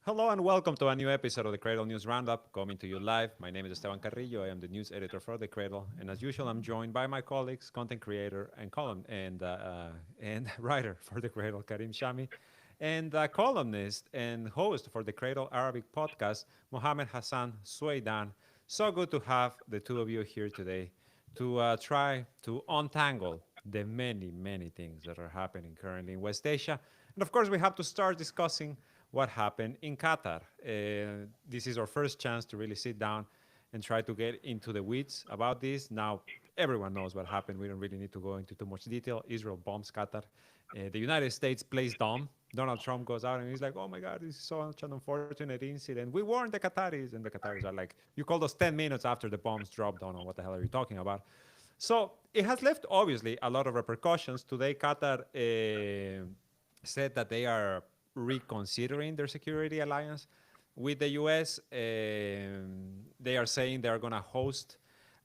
Hello and welcome to a new episode of the Cradle News Roundup, coming to you live. My name is Esteban Carrillo. I am the news editor for the Cradle, and as usual, I'm joined by my colleagues, content creator and column and writer for the Cradle, Karim Shami, and columnist and host for the Cradle Arabic podcast, Mohammed Hassan Suaidan. So good to have the two of you here today to try to untangle the many things that are happening currently in West Asia. And of course, we have to start discussing what happened in Qatar. This is our first chance to really sit down and try to get into the weeds about this. Now, everyone knows what happened. We don't really need to go into too much detail. Israel bombs Qatar. The United States plays dumb. Donald Trump goes out and he's like, oh my God, this is such an unfortunate incident. We warned the Qataris. And the Qataris are like, you called us 10 minutes after the bombs dropped on. What the hell are you talking about? So it has left, obviously, a lot of repercussions. Today, Qatar said that they are reconsidering their security alliance with the US. They are saying they are going to host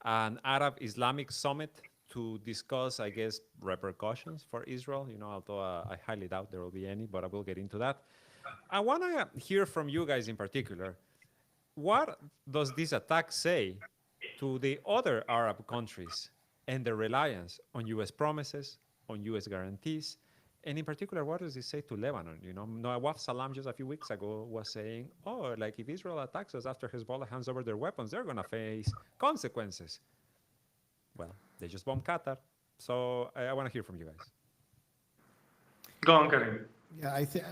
an Arab Islamic summit to discuss, I guess, repercussions for Israel. Although I highly doubt there will be any, but I will get into that. I want to hear from you guys in particular. What does this attack say to the other Arab countries and their reliance on US promises, on US guarantees? And in particular, what does it say to Lebanon? Nawaf Salam just a few weeks ago was saying, oh, like if Israel attacks us after Hezbollah hands over their weapons, they're going to face consequences. Well, they just bombed Qatar. So I want to hear from you guys. Go on, Karim. Yeah, I think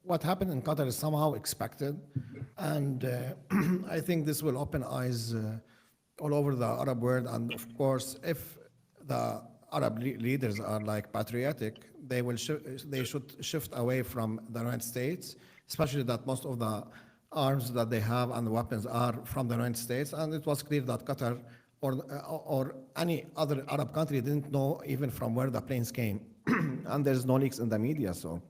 what happened in Qatar is somehow expected, and I think this will open eyes all over the Arab world. And of course, if the Arab leaders are like patriotic, they should shift away from the United States, especially that most of the arms that they have and the weapons are from the United States. And it was clear that Qatar or any other Arab country didn't know even from where the planes came. And there's no leaks in the media, so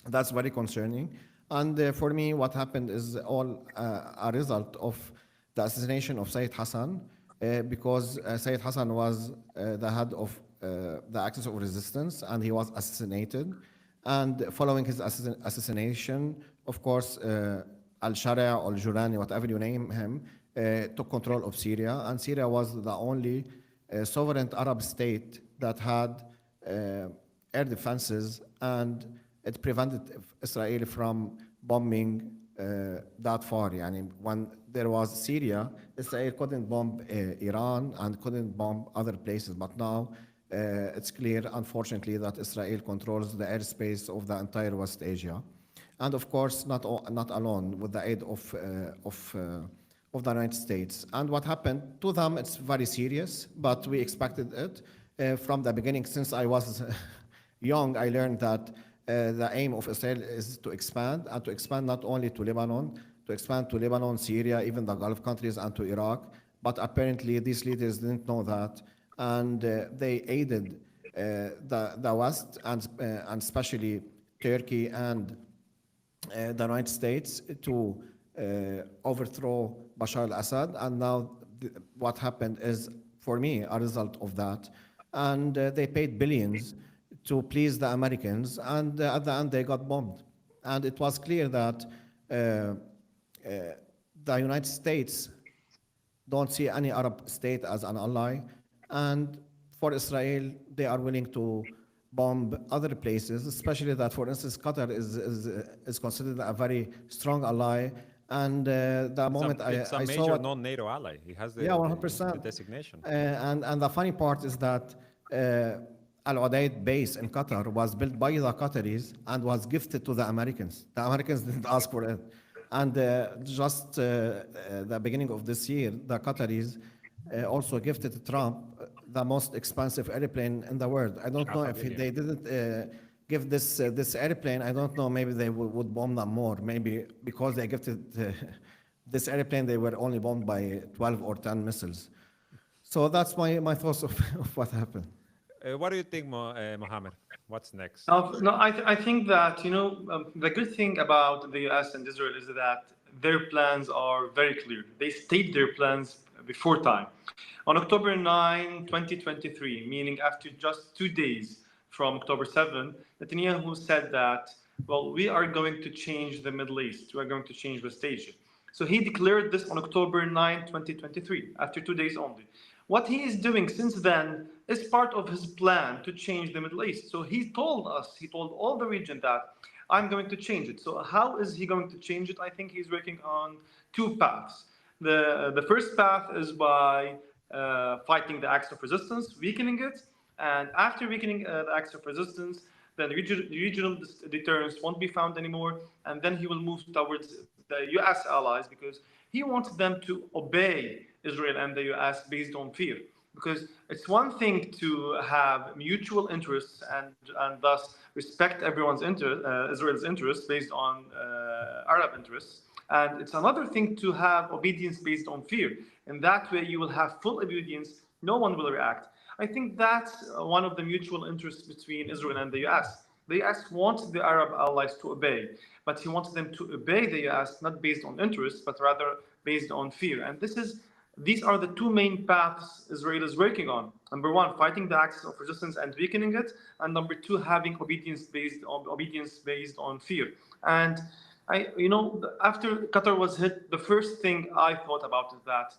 that's very concerning. And for me, what happened is all a result of the assassination of Sayyid Hassan, because Sayyid Hassan was the head of the Axis of Resistance, and he was assassinated. And following his assassination, of course, Al-Sharia or Jurani, whatever you name him, took control of Syria. And Syria was the only sovereign Arab state that had air defenses, and it prevented Israel from bombing that far. When there was Syria, Israel couldn't bomb Iran and couldn't bomb other places. But now it's clear, unfortunately, that Israel controls the airspace of the entire West Asia. And of course, not alone, with the aid of the United States. And what happened to them, it's very serious, but we expected it from the beginning. Since I was young, I learned that the aim of Israel is to expand, and to expand not only to Lebanon, to expand to Lebanon, Syria, even the Gulf countries, and to Iraq. But apparently, these leaders didn't know that, and they aided the West, and especially Turkey and the United States to overthrow Bashar al-Assad. And now what happened is, for me, a result of that. And they paid billions to please the Americans, and at the end they got bombed. And it was clear that the United States don't see any Arab state as an ally, and for Israel, they are willing to bomb other places, especially that, for instance, Qatar is considered a very strong ally. And the moment it's a I major saw it, non-NATO ally. He has the 100%. the designation. And the funny part is that Al Udeid base in Qatar was built by the Qataris and was gifted to the Americans. The Americans didn't ask for it. And just the beginning of this year, the Qataris also gifted Trump the most expensive airplane in the world. I don't know if they didn't give this airplane. I don't know, maybe they would bomb them more. Maybe because they gifted this airplane, they were only bombed by 12 or 10 missiles. So that's my thoughts of what happened. What do you think, Mohammed? What's next? No, I think that, the good thing about the US and Israel is that their plans are very clear. They state their plans before time. On October 9, 2023, meaning after just 2 days from October 7, Netanyahu said that well, we are going to change the Middle East. We are going to change West Asia. So he declared this on October 9, 2023, after 2 days only. What he is doing since then is part of his plan to change the Middle East. So he told us, he told all the region that I'm going to change it. So how is he going to change it? I think he's working on two paths. The first path is by fighting the axis of resistance, weakening it, and after weakening the axis of resistance, then regional deterrence won't be found anymore, and then he will move towards the U.S. allies because he wants them to obey Israel and the U.S. based on fear. Because it's one thing to have mutual interests and thus respect everyone's Israel's interests based on Arab interests, and it's another thing to have obedience based on fear. In that way, you will have full obedience. No one will react. I think that's one of the mutual interests between Israel and the US. The US wants the Arab allies to obey, but he wants them to obey the US not based on interest, but rather based on fear. And these are the two main paths Israel is working on. Number one, fighting the axis of resistance and weakening it, and number two, having obedience based on fear. And after Qatar was hit, the first thing I thought about is that,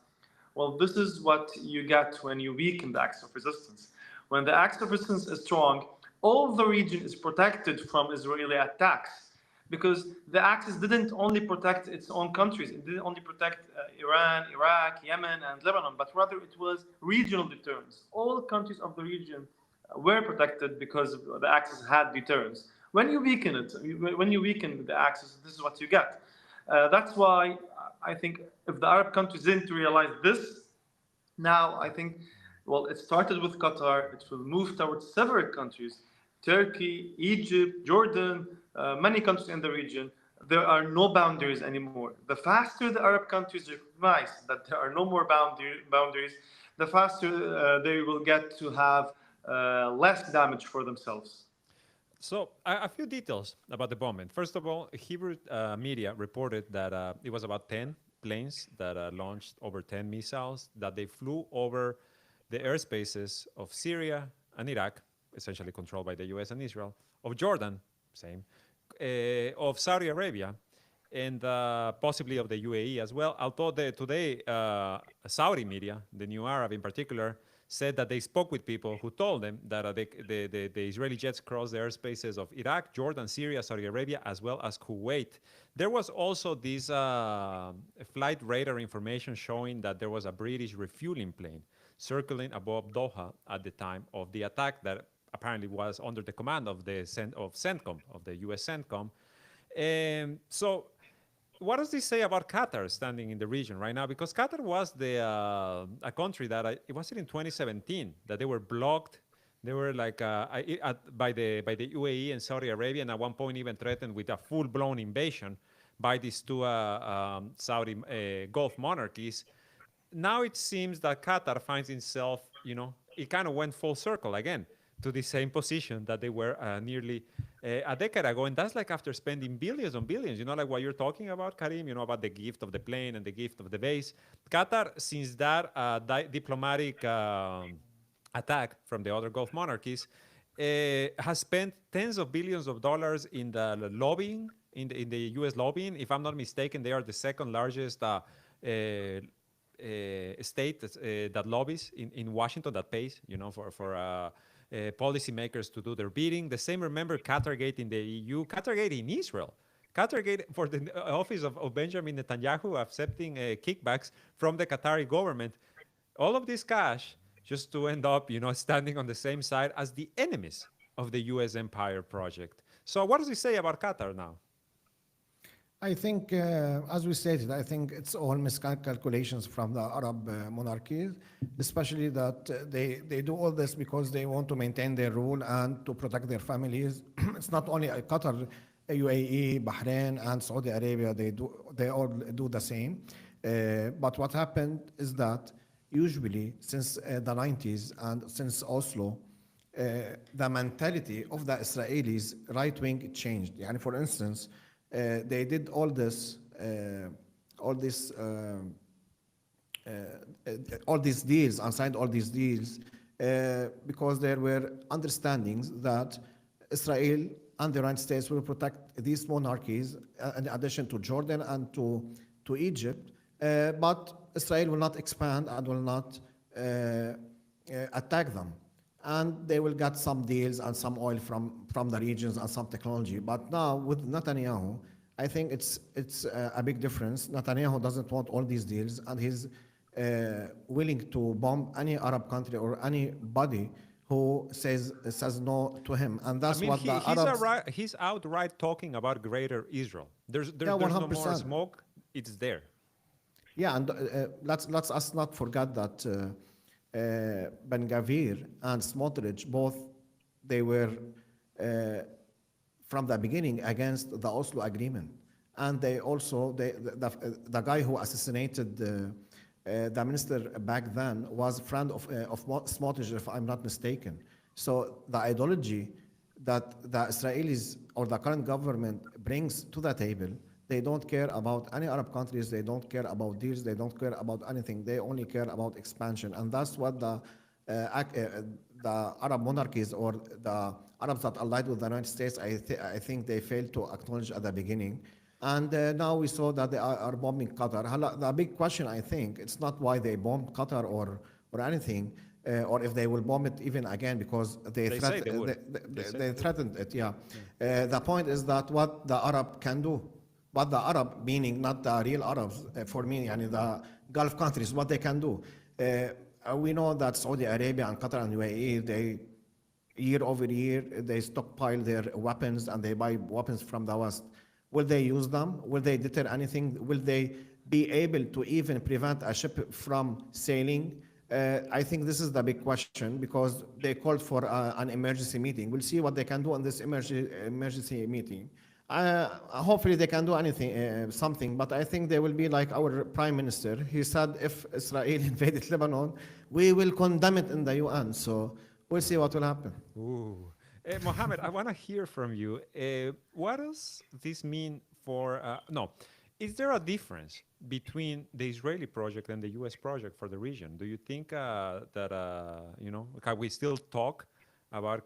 well, this is what you get when you weaken the axis of resistance. When the axis of resistance is strong, all the region is protected from Israeli attacks because the axis didn't only protect its own countries, it didn't only protect Iran, Iraq, Yemen, and Lebanon, but rather it was regional deterrence. All countries of the region were protected because the axis had deterrence. When you weaken it, when you weaken the axis, this is what you get. That's why I think if the Arab countries didn't realize this, now I think, well, it started with Qatar, it will move towards several countries, Turkey, Egypt, Jordan, many countries in the region. There are no boundaries anymore. The faster the Arab countries recognize that there are no more boundaries, the faster they will get to have less damage for themselves. So a few details about the bombing. First of all, Hebrew media reported that it was about 10 planes that launched over 10 missiles, that they flew over the airspaces of Syria and Iraq, essentially controlled by the US and Israel, of Jordan, same, of Saudi Arabia, and possibly of the UAE as well. Although today, Saudi media, the New Arab in particular, said that they spoke with people who told them that the Israeli jets crossed the airspaces of Iraq, Jordan, Syria, Saudi Arabia, as well as Kuwait. There was also this flight radar information showing that there was a British refueling plane circling above Doha at the time of the attack that apparently was under the command of the CENTCOM, of the US CENTCOM. So what does this say about Qatar standing in the region right now? Because Qatar was a country that it was in 2017 that they were blocked. They were like by the UAE and Saudi Arabia, and at one point even threatened with a full-blown invasion by these two Saudi Gulf monarchies. Now it seems that Qatar finds itself, it kind of went full circle again to the same position that they were nearly a decade ago. And that's like after spending billions on billions, like what you're talking about, Karim, about the gift of the plane and the gift of the base. Qatar, since that diplomatic attack from the other Gulf monarchies, has spent tens of billions of dollars in the lobbying, in the U.S. lobbying. If I'm not mistaken, they are the second largest state that lobbies in Washington, that pays, for policymakers to do their bidding. The same, remember, Qatargate in the EU, Qatargate in Israel, Qatargate for the office of Benjamin Netanyahu accepting kickbacks from the Qatari government. All of this cash just to end up, standing on the same side as the enemies of the U.S. empire project. So what does he say about Qatar now? I think, as we stated, I think it's all miscalculations from the Arab monarchies, especially that they do all this because they want to maintain their rule and to protect their families. It's not only Qatar, UAE, Bahrain, and Saudi Arabia, they all do the same. But what happened is that usually since the 90s and since Oslo, the mentality of the Israelis right-wing changed. And for instance, they did all these deals and signed all these deals because there were understandings that Israel and the United States will protect these monarchies, in addition to Jordan and to Egypt. But Israel will not expand and will not attack them. And they will get some deals and some oil from the regions and some technology. But now with Netanyahu, I think it's a big difference. Netanyahu doesn't want all these deals, and he's willing to bomb any Arab country or anybody who says no to him. And that's what the Arabs... he's outright talking about Greater Israel. There's no more 100%. smoke. It's there. Yeah, and let's us not forget that Ben Gavir and Smotrich, both, they were from the beginning against the Oslo Agreement. And they also, the guy who assassinated the minister back then was a friend of Smotrich, if I'm not mistaken. So the ideology that the Israelis or the current government brings to the table, they don't care about any Arab countries, they don't care about deals, they don't care about anything, they only care about expansion. And that's what the Arab monarchies or the Arabs that allied with the United States, I think they failed to acknowledge at the beginning. And now we saw that they are bombing Qatar. The big question, I think, it's not why they bombed Qatar or anything, or if they will bomb it even again, because they threatened it, yeah. The point is that what the Arab can do, what the Arab, meaning not the real Arabs, for me, and the Gulf countries, what they can do. We know that Saudi Arabia and Qatar and UAE, they, year over year, they stockpile their weapons and they buy weapons from the West. Will they use them? Will they deter anything? Will they be able to even prevent a ship from sailing? I think this is the big question, because they called for an emergency meeting. We'll see what they can do on this emergency meeting. Hopefully they can do anything, something, but I think they will be like our prime minister. He said if Israel invaded Lebanon, we will condemn it in the UN. So we'll see what will happen. Ooh. Mohammed, I want to hear from you. What does this mean for, is there a difference between the Israeli project and the US project for the region? Do you think that, can we still talk about,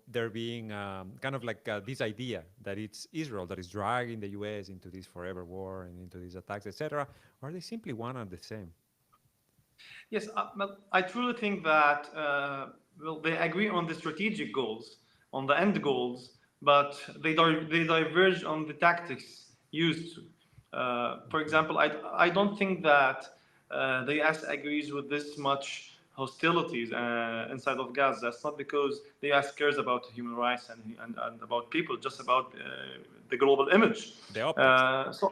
there being kind of like this idea that it's Israel that is dragging the US into this forever war and into these attacks, etc., or are they simply one and the same? Yes, I truly think that they agree on the strategic goals, on the end goals, but they diverge on the tactics used. For example, I don't think that the US agrees with this much hostilities inside of Gaza. That's not because the US cares about human rights and about people, just about the global image. The optics.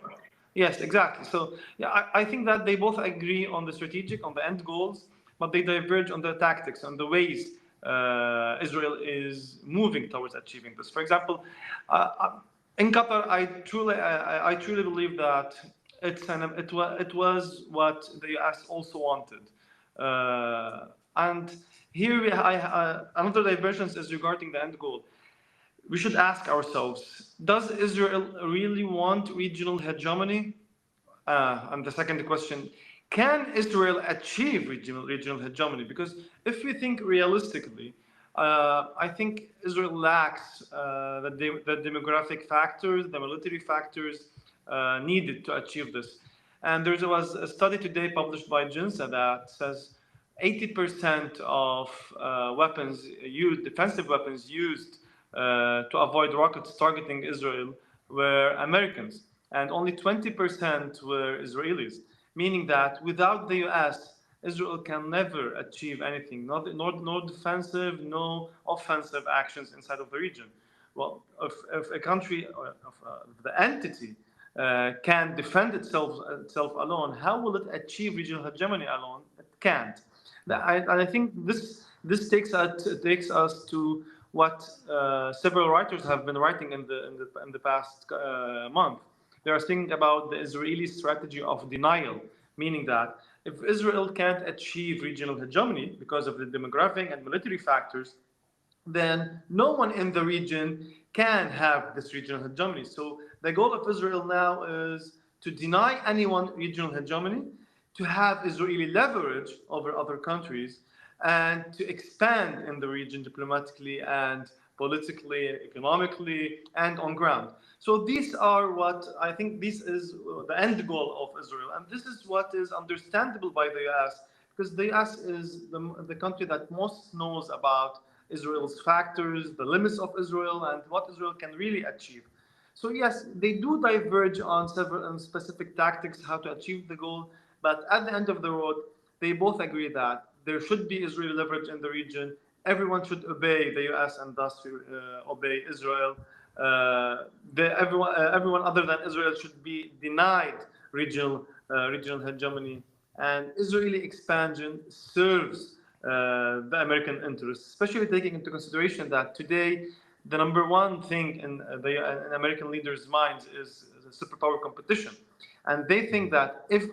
Yes, exactly. So yeah, I think that they both agree on the strategic, on the end goals, but they diverge on the tactics, on the ways Israel is moving towards achieving this. For example, in Qatar, I truly believe that it was what the US also wanted. And here another divergence is regarding the end goal. We should ask ourselves, does Israel really want regional hegemony? And the second question, can Israel achieve regional hegemony? Because if we think realistically, I think Israel lacks the demographic factors, the military factors needed to achieve this. And there was a study today published by JINSA that says 80% of weapons used, defensive weapons used to avoid rockets targeting Israel were Americans, and only 20% were Israelis, meaning that without the US, Israel can never achieve anything, no defensive, no offensive actions inside of the region. Well, if a country, if the entity can defend itself alone, how will it achieve regional hegemony alone? It can't. I think this takes us to what several writers have been writing in the past month. They are thinking about the Israeli strategy of denial, meaning that if Israel can't achieve regional hegemony because of the demographic and military factors, then no one in the region can have this regional hegemony. So the goal of Israel now is to deny anyone regional hegemony, to have Israeli leverage over other countries, and to expand in the region diplomatically and politically, economically, and on ground. So these are what I think this is the end goal of Israel. And this is what is understandable by the US, because the US is the country that most knows about Israel's factors, the limits of Israel, and what Israel can really achieve. So yes, they do diverge on several specific tactics how to achieve the goal, but at the end of the road, they both agree that there should be Israeli leverage in the region. Everyone should obey the U.S. and thus obey Israel. Everyone other than Israel should be denied regional hegemony, and Israeli expansion serves the American interests, especially taking into consideration that today the number one thing in American leaders' minds is superpower competition. And they think that if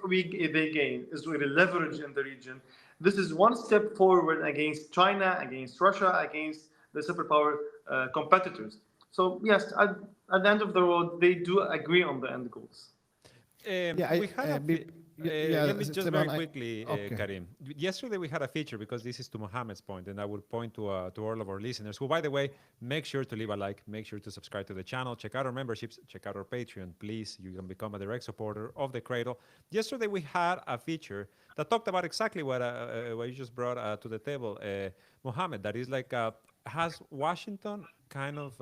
they gain Israeli leverage in the region, this is one step forward against China, against Russia, against the superpower competitors. So yes, at the end of the road, they do agree on the end goals. Yeah, We had a yeah, let me just Esteban, very quickly, okay. Karim. Yesterday we had a feature, because this is to Mohammed's point, and I will point to all of our listeners. Who, by the way, make sure to leave a like, make sure to subscribe to the channel, check out our memberships, check out our Patreon. Please, you can become a direct supporter of the Cradle. Yesterday we had a feature that talked about exactly what you just brought to the table, Mohammed. That is like has Washington kind of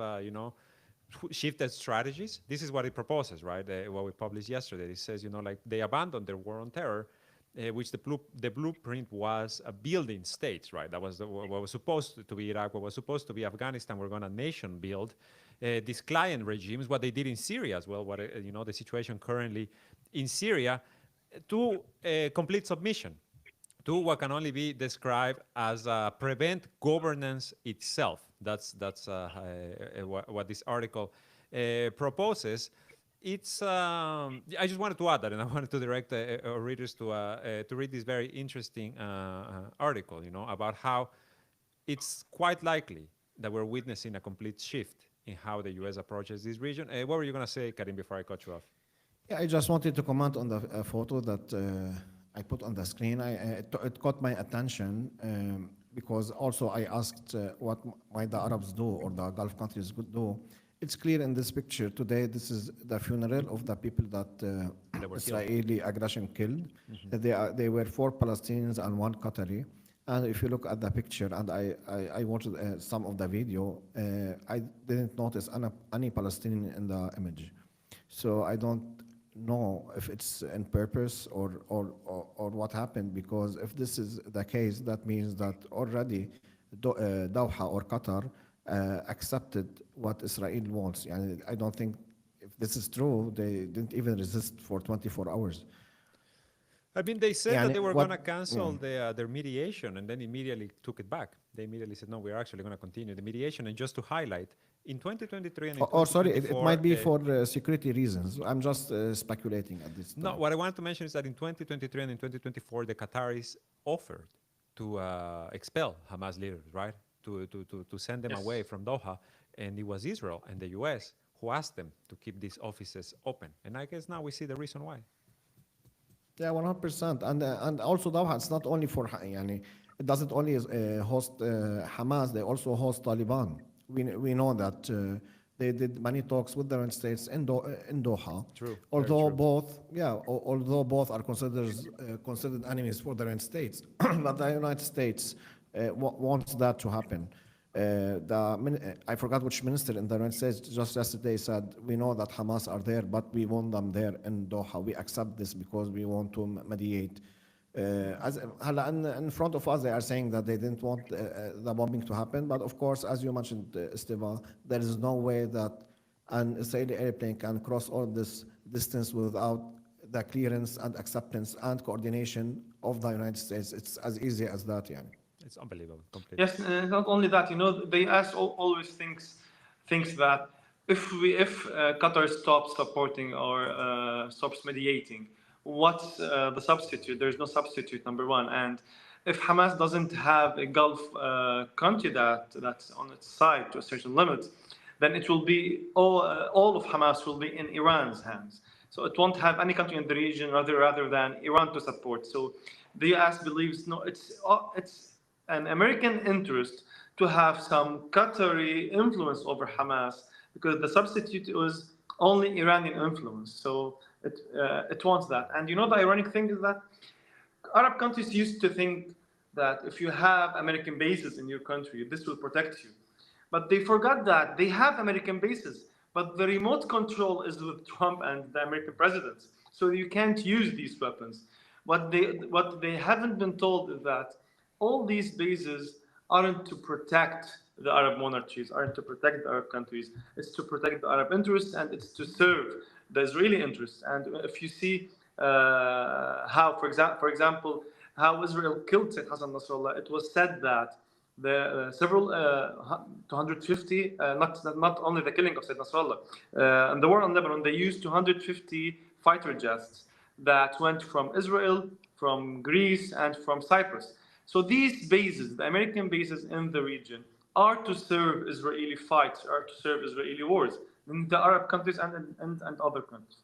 shifted strategies. This is what it proposes, right? What we published yesterday. It says, like they abandoned their war on terror, which the blueprint was building states, right? That was what was supposed to be Iraq, what was supposed to be Afghanistan. We're going to nation build these client regimes. What they did in Syria as well. What the situation currently in Syria, to complete submission to what can only be described as prevent governance itself. That's what this article proposes. It's I just wanted to add that, and I wanted to direct our readers to read this very interesting article, about how it's quite likely that we're witnessing a complete shift in how the U.S. approaches this region. What were you going to say, Karim, before I cut you off? Yeah, I just wanted to comment on the photo that I put on the screen. It caught my attention because also I asked what might the Arabs do or the Gulf countries could do. It's clear in this picture today. This is the funeral of the people that Israeli aggression killed. They were 4 Palestinians and 1 Qatari. And if you look at the picture, and I watched some of the video, I didn't notice any Palestinian in the image. So I don't know if it's in purpose or what happened, because if this is the case, that means that already Doha or Qatar accepted what Israel wants. And I don't think, if this is true, they didn't even resist for 24 hours. I mean, they said Yeah, that they were what- going to cancel their mediation, and then immediately took it back. They immediately said, no, we're actually going to continue the mediation. And just to highlight, in 2023 and in Sorry, it 2024, might be for security reasons. I'm just speculating at this time. No, what I wanted to mention is that in 2023 and in 2024, the Qataris offered to expel Hamas leaders, right? To send them away from Doha. And it was Israel and the US who asked them to keep these offices open. And I guess now we see the reason why. Yeah, 100%. And also Doha, it's not only for, it doesn't only host Hamas, they also host Taliban. We know that they did many talks with the United States in Doha. True. Although both are considered enemies for the United States, but the United States wants that to happen. I forgot which minister in the United States just yesterday said, we know that Hamas are there, but we want them there in Doha. We accept this because we want to mediate. In front of us, they are saying that they didn't want the bombing to happen. But of course, as you mentioned, Esteban, there is no way that an Israeli airplane can cross all this distance without the clearance and acceptance and coordination of the United States. It's as easy as that, yeah. It's unbelievable, completely. Yes, not only that, the US always thinks that if Qatar stops supporting or stops mediating, what's the substitute? There's no substitute, number one. And if Hamas doesn't have a Gulf country that's on its side to a certain limit, then it will be all of Hamas will be in Iran's hands. So it won't have any country in the region rather than Iran to support. So the US believes it's an American interest to have some Qatari influence over Hamas, because the substitute was only Iranian influence. So it wants that. And you know, the ironic thing is that Arab countries used to think that if you have American bases in your country, this will protect you. But they forgot that they have American bases, but the remote control is with Trump and the American presidents. So you can't use these weapons. What they haven't been told is that all these bases aren't to protect the Arab monarchies, aren't to protect the Arab countries. It's to protect the Arab interests, and it's to serve the Israeli interests. And if you see how, for example, how Israel killed Sayyid Hassan Nasrallah, it was said that the several 250, not only the killing of Sayyid Nasrallah, and the war on Lebanon, they used 250 fighter jets that went from Israel, from Greece, and from Cyprus. So these bases, the American bases in the region, are to serve Israeli fights, are to serve Israeli wars in the Arab countries and other countries.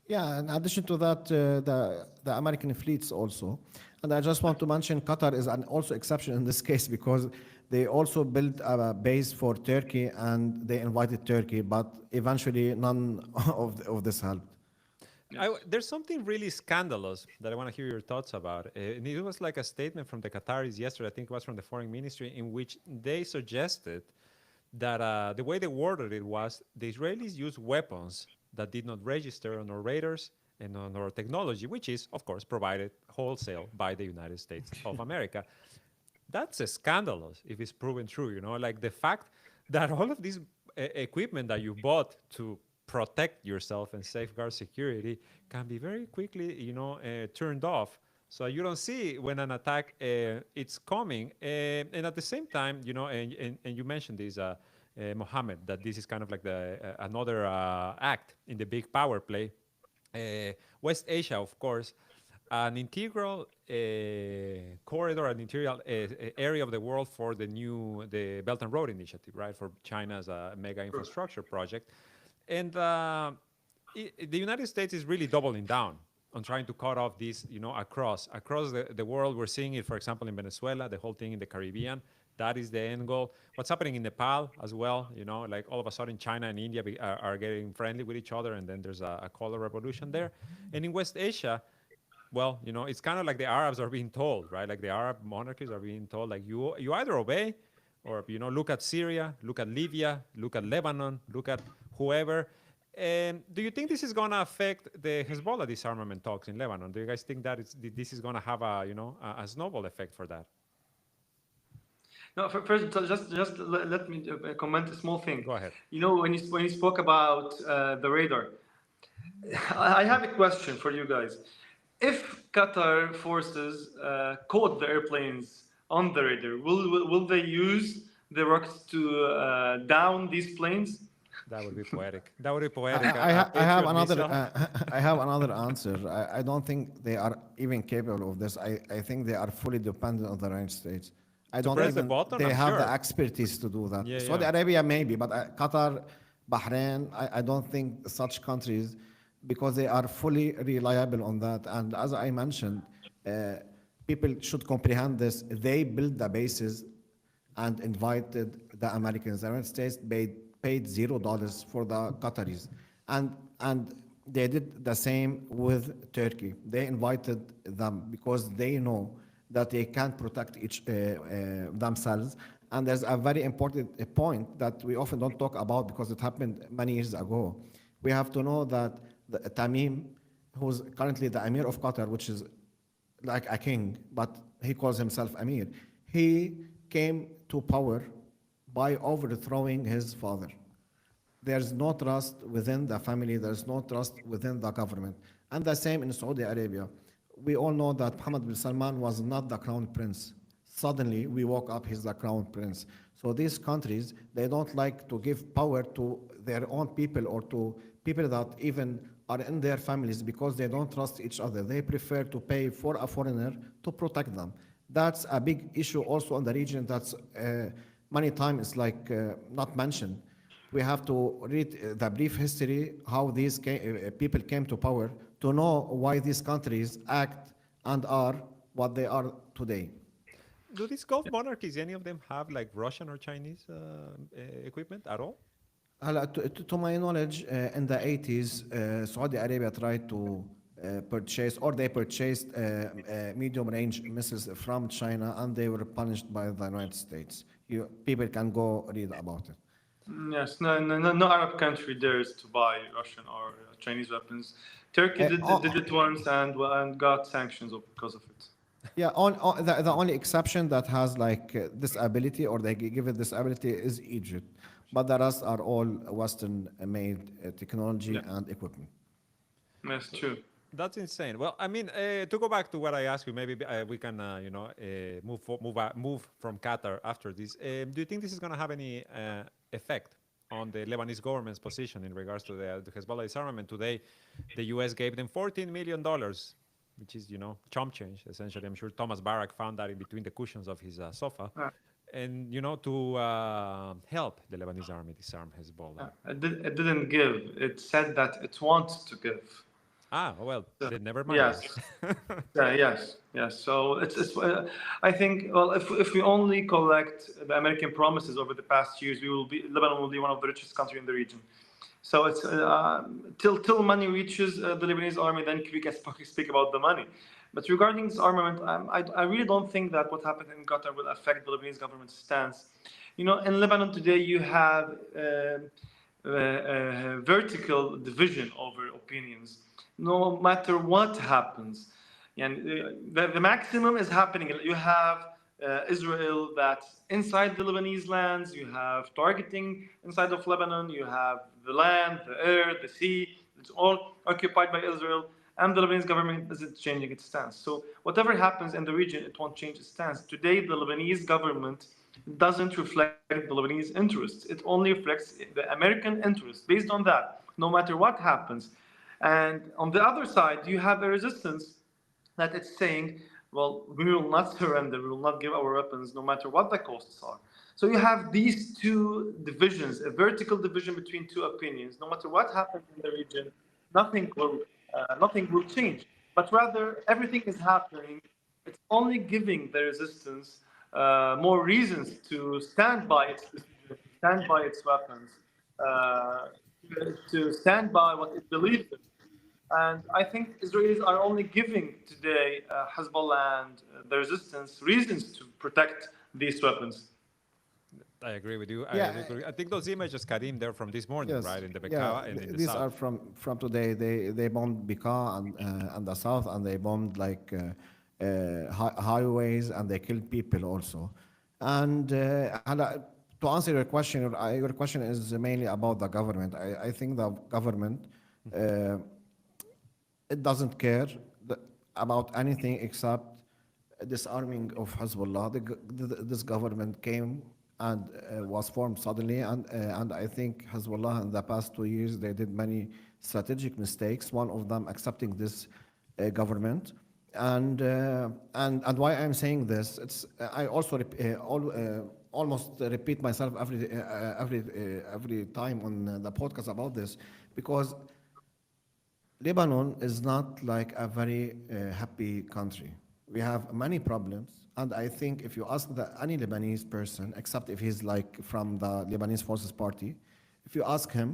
Yeah, in addition to that, the American fleets also. And I just want to mention Qatar is an also exception in this case because they also built a base for Turkey and they invited Turkey, but eventually none of this helped. There's something really scandalous that I want to hear your thoughts about. And it was like a statement from the Qataris yesterday, I think it was from the foreign ministry, in which they suggested that the way they worded it was the Israelis used weapons that did not register on our radars and on our technology, which is, of course, provided wholesale by the United States of America. That's a scandalous if it's proven true, you know, like the fact that all of this equipment that you bought to protect yourself and safeguard security can be very quickly, you know, turned off. So you don't see when an attack it's coming. And at the same time, you know, and you mentioned this, Mohammed, that this is kind of like the another act in the big power play. West Asia, of course, an integral corridor, an integral area of the world for the Belt and Road Initiative, right? For China's mega infrastructure project. And the United States is really doubling down on trying to cut off this, you know, across the world. We're seeing it, for example, in Venezuela, the whole thing in the Caribbean. That is the end goal. What's happening in Nepal as well, you know, like all of a sudden China and India are getting friendly with each other, and then there's a color revolution there. And in West Asia, well, you know, it's kind of like the Arabs are being told, right? Like the Arab monarchies are being told, like you either obey or, you know, look at Syria, look at Libya, look at Lebanon, look at whoever. And do you think this is going to affect the Hezbollah disarmament talks in Lebanon? Do you guys think that this is going to have a, you know, a snowball effect for that? No, first, just let me comment a small thing. Go ahead. You know, when you spoke about the radar, I have a question for you guys. If Qatar forces caught the airplanes on the radar, will they use the rockets to down these planes? That would be poetic. That would be poetic. I have another. I have another answer. I don't think they are even capable of this. I think they are fully dependent on the United States. I don't press the even. button, They I'm have the sure. expertise to do that. Yeah, Saudi yeah. Arabia maybe, but Qatar, Bahrain, I don't think such countries, because they are fully reliable on that. And as I mentioned, people should comprehend this. They built the bases and invited the Americans. The United States paid $0 for the Qataris, and they did the same with Turkey. They invited them because they know that they can't protect themselves. And there's a very important point that we often don't talk about because it happened many years ago. We have to know that Tamim, who's currently the Emir of Qatar, which is like a king, but he calls himself Emir, he came to power by overthrowing his father. There's no trust within the family, there's no trust within the government. And the same in Saudi Arabia. We all know that Mohammed bin Salman was not the crown prince. Suddenly, we woke up, he's the crown prince. So these countries, they don't like to give power to their own people or to people that even are in their families because they don't trust each other. They prefer to pay for a foreigner to protect them. That's a big issue also in the region that's many times not mentioned. We have to read the brief history, how these people came to power, to know why these countries act and are what they are today. Do these Gulf monarchies, any of them have like Russian or Chinese equipment at all? To my knowledge, in the 80s, Saudi Arabia tried to purchase, or they purchased medium-range missiles from China, and they were punished by the United States. People can go read about it. Yes, no Arab country dares to buy Russian or Chinese weapons. Turkey did it once and got sanctions because of it. Yeah, the only exception that has like this ability, or they give it this ability, is Egypt. But the rest are all Western-made technology Yeah, and equipment. that's true. That's insane. Well, I mean, to go back to what I asked you, maybe we can, move from Qatar after this. Do you think this is going to have any effect on the Lebanese government's position in regards to the Hezbollah disarmament? Today, the U.S. gave them $14 million, which is, chump change, essentially. I'm sure Thomas Barak found that in between the cushions of his sofa. Uh, And, to help the Lebanese army disarm Hezbollah. it didn't give. It said that it wants to give. Ah, well, So, then never mind. yes. Yes. So it's I think, well, if we only collect the American promises over the past years, Lebanon will be one of the richest countries in the region. So it's till money reaches the Lebanese army, then we can speak about the money. But regarding this armament, I really don't think that what happened in Qatar will affect the Lebanese government's stance. In Lebanon today, you have vertical division over opinions. No matter what happens, and the maximum is happening. You have Israel that's inside the Lebanese lands. You have targeting inside of Lebanon. You have the land, the air, the sea. It's all occupied by Israel. And the Lebanese government isn't changing its stance. So whatever happens in the region, it won't change its stance. Today, the Lebanese government doesn't reflect the Lebanese interests. It only reflects the American interests. Based on that, no matter what happens. And on the other side, you have a resistance that it's saying, well, we will not surrender, we will not give our weapons, no matter what the costs are. So you have these two divisions, a vertical division between two opinions. No matter what happens in the region, nothing will change. But rather, everything is happening. It's only giving the resistance more reasons to stand by its decision, stand by its weapons, uh, to stand by what it believes in. And I think Israelis are only giving today Hezbollah and the resistance reasons to protect these weapons. I agree with you. Yeah, I think those images, Karim, they're from this morning, yes, right? In the yeah. Bekaa and in the These south. are from today. They bombed Bekaa and the south, and they bombed like highways, and they killed people also. And to answer your question is mainly about the government. I think the government it doesn't care about anything except disarming of Hezbollah. This government came and was formed suddenly, and I think Hezbollah in the past 2 years they did many strategic mistakes. One of them accepting this government, and why I'm saying this, it's I also almost repeat myself every time on the podcast about this, because Lebanon is not like a very happy country. We have many problems, and I think if you ask any Lebanese person, except if he's like from the Lebanese Forces Party, if you ask him,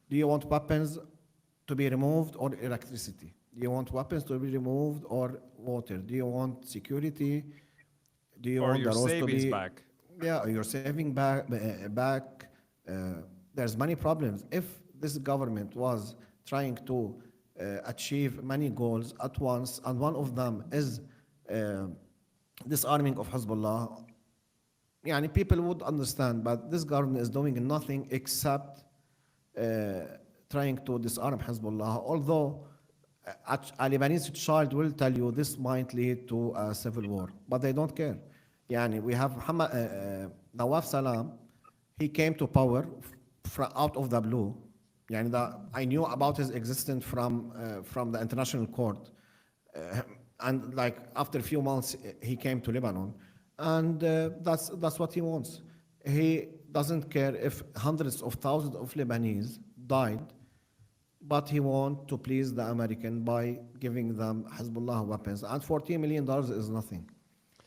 do you want weapons to be removed or electricity? Do you want weapons to be removed or water? Do you want security? Do you Or want your the roads to savings be back. yeah, you're saving back. There's many problems. If this government was trying to achieve many goals at once, and one of them is disarming of Hezbollah, yani people would understand, but this government is doing nothing except trying to disarm Hezbollah, although a Lebanese child will tell you this might lead to a civil war, but they don't care. Yani we have Nawaf Salam, he came to power out of the blue. Yani I knew about his existence from the international court. And like after a few months, he came to Lebanon. And that's what he wants. He doesn't care if hundreds of thousands of Lebanese died, but he wants to please the American by giving them Hezbollah weapons. And $14 million is nothing.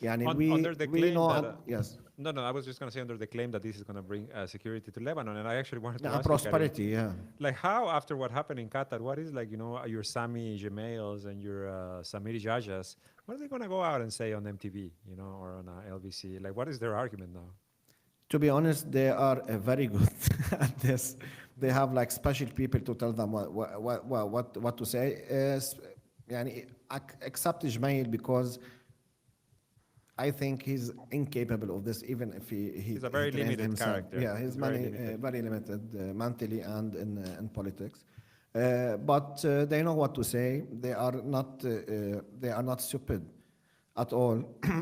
يعني Under the we claim know that yes. no, I was just going to say under the claim that this is going to bring security to Lebanon, and I actually wanted to Yeah, ask you, Karim, prosperity, yeah. like how after what happened in Qatar, what is like your Sami Gemails and your Samiri Jajas, what are they going to go out and say on MTV, or on LBC? Like, what is their argument now? To be honest, they are very good at this. They have like special people to tell them what to say. يعني except Ismail, because I think he's incapable of this, even if He's a he very trained limited himself. character. Yeah, he's He's very limited. very limited mentally and in politics. But they know what to say. They are not stupid at all,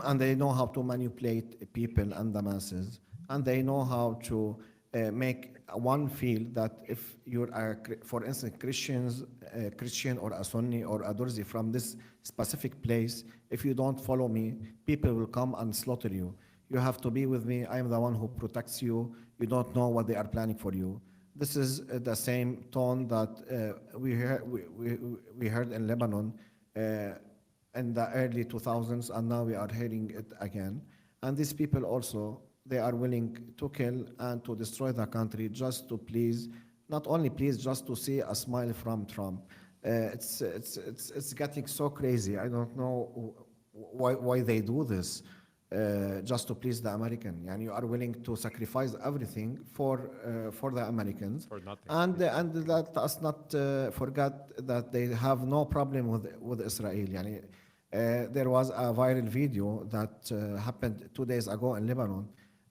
and they know how to manipulate people and the masses, and they know how to make one feel that if you're for instance Christian or a Sunni or a Durzi from this specific place, if you don't follow me, people will come and slaughter you. You have to be with me. I am the one who protects you. You don't know what they are planning for you. This is the same tone that we heard in Lebanon in the early 2000s, and now we are hearing it again. And these people also, they are willing to kill and to destroy the country just to please, not only please, just to see a smile from Trump. It's getting so crazy. I don't know why they do this. Just to please the American, and you are willing to sacrifice everything for the Americans, For nothing. and let us not forget that they have no problem with Israel. يعني, there was a viral video that happened 2 days ago in Lebanon.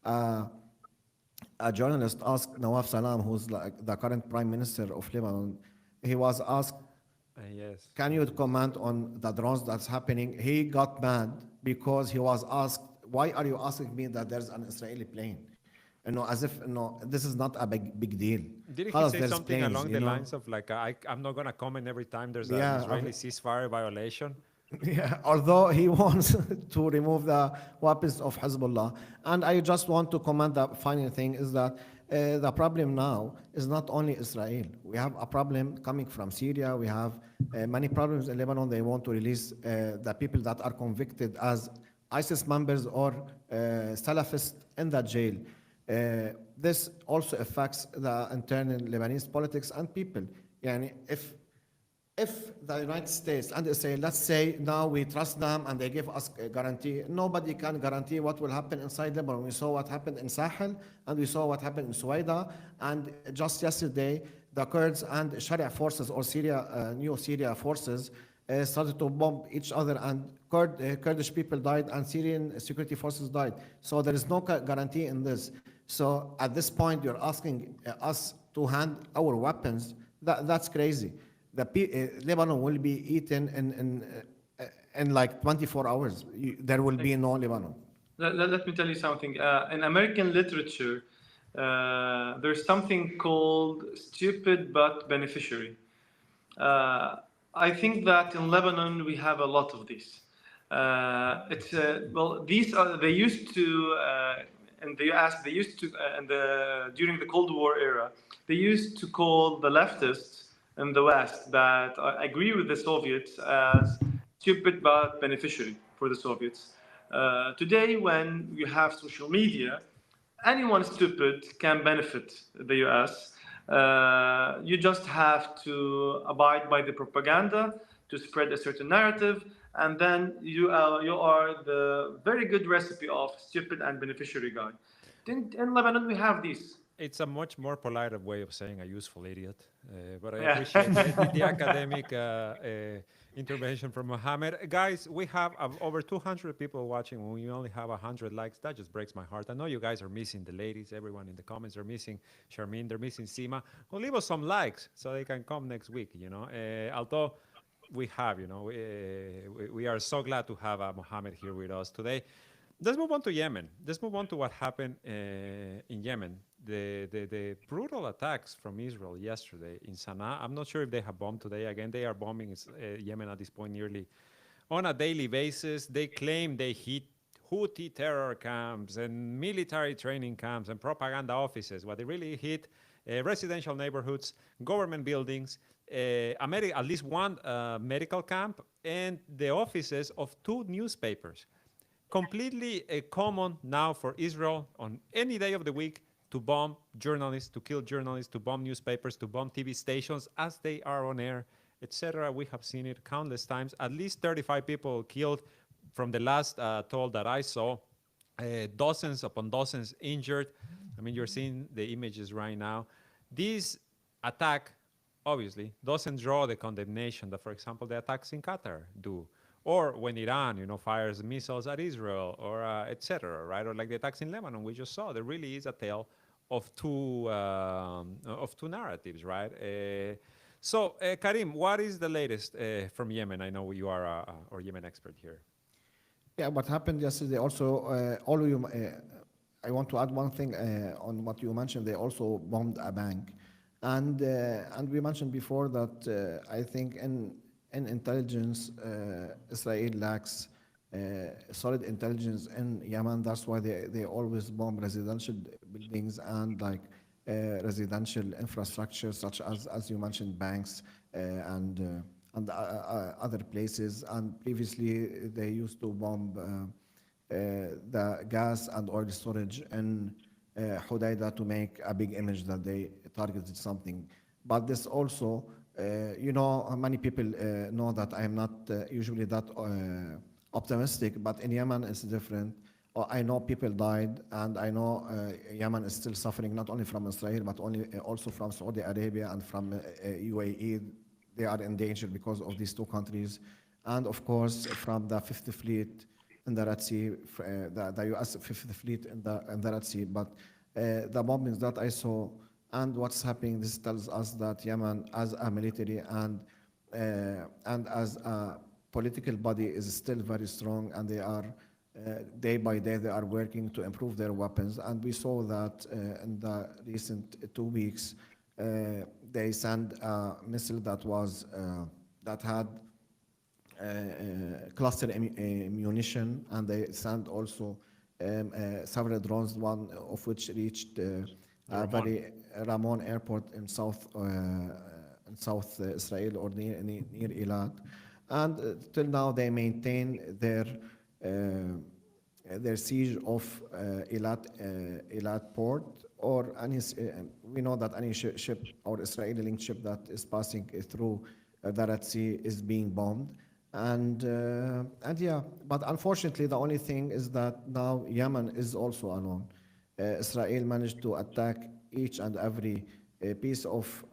A journalist asked Nawaf Salam, who's like the current prime minister of Lebanon, he was asked, Yes. can you comment on the drones that's happening? He got mad because he was asked, why are you asking me that there's an Israeli plane? As if this is not a big deal. Did he خلاص, say there's something planes, along the lines of like, I'm not going to comment every time there's an Yeah, Israeli ceasefire violation? Yeah, although he wants to remove the weapons of Hezbollah. And I just want to comment the final thing is that the problem now is not only Israel. We have a problem coming from Syria. We have many problems in Lebanon. They want to release the people that are convicted as ISIS members or Salafists in the jail. This also affects the internal Lebanese politics and people. Yani if the United States and Israel, let's say now we trust them and they give us a guarantee, nobody can guarantee what will happen inside Lebanon. We saw what happened in Sahel and we saw what happened in Suwaida. And just yesterday, the Kurds and Sharia forces or new Syria forces started to bomb each other, and Kurdish people died and Syrian security forces died. So there is no guarantee in this. So at this point, you're asking us to hand our weapons. That's crazy. Lebanon will be eaten in like 24 hours. There will be no Lebanon. Let me tell you something. In American literature, there's something called stupid but beneficiary. I think that in Lebanon we have a lot of these. These are they used to in the U.S. They used to during the Cold War era they used to call the leftists in the West that agree with the Soviets as stupid but beneficiary for the Soviets. Today, when you have social media, anyone stupid can benefit the US. You just have to abide by the propaganda to spread a certain narrative, and then you are the very good recipe of stupid and beneficiary guy. In Lebanon, we have these. It's a much more polite way of saying a useful idiot, but I Yeah. appreciate the academic intervention from Mohammed. Guys, we have over 200 people watching when we only have 100 likes. That just breaks my heart. I know you guys are missing the ladies. Everyone in the comments are missing Charmaine. They're missing Sima. Well, leave us some likes so they can come next week, Although we have, we are so glad to have Mohammed here with us today. Let's move on to Yemen. Let's move on to what happened in Yemen. The brutal attacks from Israel yesterday in Sana'a. I'm not sure if they have bombed today. Again, they are bombing Yemen at this point nearly on a daily basis. They claim they hit Houthi terror camps and military training camps and propaganda offices. What they really hit residential neighborhoods, government buildings, at least one medical camp, and the offices of two newspapers. completely common now for Israel on any day of the week to bomb journalists, to kill journalists, to bomb newspapers, to bomb TV stations as they are on air, etc. We have seen it countless times. At least 35 people killed from the last toll that I saw. Dozens upon dozens injured. I mean, you're seeing the images right now. This attack, obviously, doesn't draw the condemnation that, for example, the attacks in Qatar do, or when Iran, fires missiles at Israel, or etc. Right, or like the attacks in Lebanon we just saw. There really is a tale of two narratives, right? So, Karim, what is the latest from Yemen? I know you are our Yemen expert here. Yeah, what happened yesterday also, all of you, I want to add one thing on what you mentioned. They also bombed a bank. And we mentioned before that I think in intelligence, Israel lacks solid intelligence in Yemen. That's why they always bomb residential buildings and like residential infrastructure, such as you mentioned, banks and other places. And previously, they used to bomb the gas and oil storage in Hodeidah to make a big image that they targeted something. But this also, many people know that I am not usually that optimistic, but in Yemen it's different. I know people died, and I know Yemen is still suffering not only from Israel, but also from Saudi Arabia and from UAE. They are in danger because of these two countries. And of course, from the Fifth Fleet in the Red Sea, the US Fifth Fleet in the Red Sea. But the bombings that I saw and what's happening, this tells us that Yemen as a military and as a political body is still very strong, and they are day by day they are working to improve their weapons. And we saw that in the recent 2 weeks, they sent a missile that had cluster munition, and they sent also several drones, one of which reached Ramon Airport in South Israel, or near Eilat. And till now they maintain their siege of Eilat port, or we know that any ship or Israeli-linked ship that is passing through the Red Sea is being bombed. And yeah, but unfortunately, the only thing is that now Yemen is also alone. Israel managed to attack each and every piece of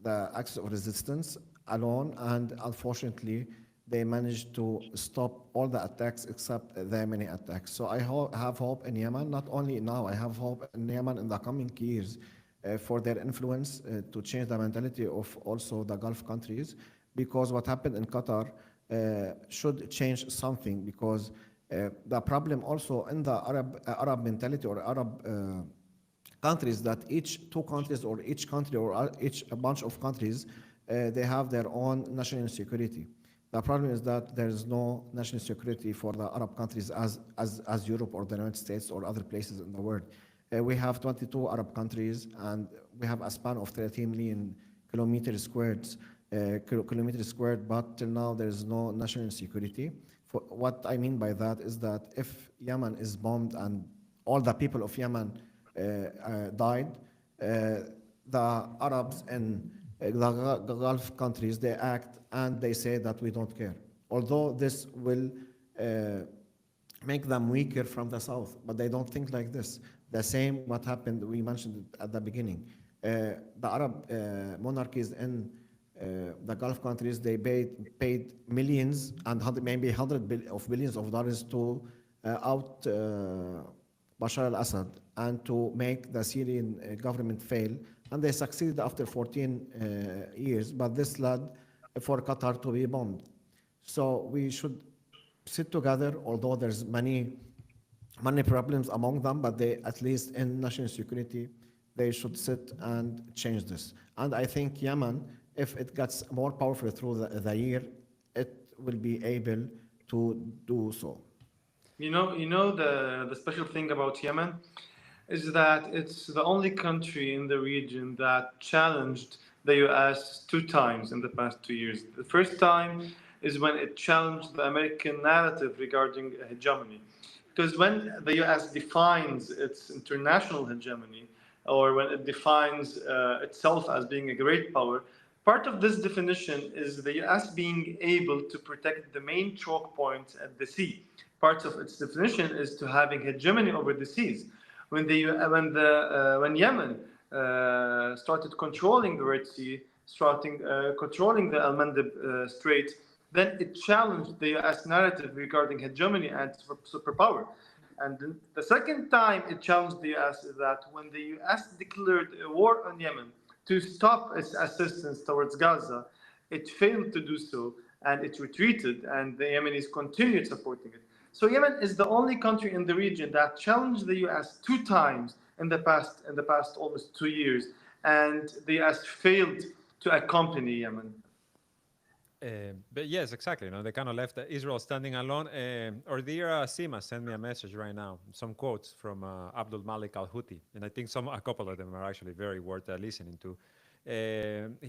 the axis of resistance alone, and unfortunately, they managed to stop all the attacks except the Yemeni attacks. So I have hope in Yemen, not only now, I have hope in Yemen in the coming years for their influence to change the mentality of also the Gulf countries, because what happened in Qatar should change something, because the problem also in the Arab mentality or Arab countries, that each two countries or each country or each a bunch of countries, they have their own national security. The problem is that there is no national security for the Arab countries as Europe or the United States or other places in the world. We have 22 Arab countries, and we have a span of 13 million kilometers squared, but till now there is no national security. What I mean by that is that if Yemen is bombed and all the people of Yemen died, the Arabs in the Gulf countries, they act and they say that we don't care. Although this will make them weaker from the south, but they don't think like this. The same what happened, we mentioned it at the beginning. The Arab monarchies in the Gulf countries, they paid millions and maybe billions of dollars to out Bashar al-Assad and to make the Syrian government fail. And they succeeded after 14 years, but this led for Qatar to be bombed. So we should sit together, although there's many problems among them, but they, at least in national security, they should sit and change this. And I think Yemen, if it gets more powerful through the year, it will be able to do so. The special thing about Yemen is that it's the only country in the region that challenged the US two times in the past 2 years. The first time is when it challenged the American narrative regarding hegemony. Because when the US defines its international hegemony, or when it defines itself as being a great power, part of this definition is the US being able to protect the main choke points at the sea. Part of its definition is to having hegemony over the seas. When Yemen started controlling the Red Sea, starting controlling the Al Mandeb Strait, then it challenged the US narrative regarding hegemony and superpower. And the second time it challenged the US is that when the US declared a war on Yemen to stop its assistance towards Gaza, it failed to do so and it retreated, and the Yemenis continued supporting it. So Yemen is the only country in the region that challenged the US two times in the past almost 2 years, and the US failed to accompany Yemen. But yes, exactly. They kind of left Israel standing alone. Our dear Sima sent me a message right now, some quotes from Abdul Malik Al Houthi, and I think a couple of them are actually very worth listening to.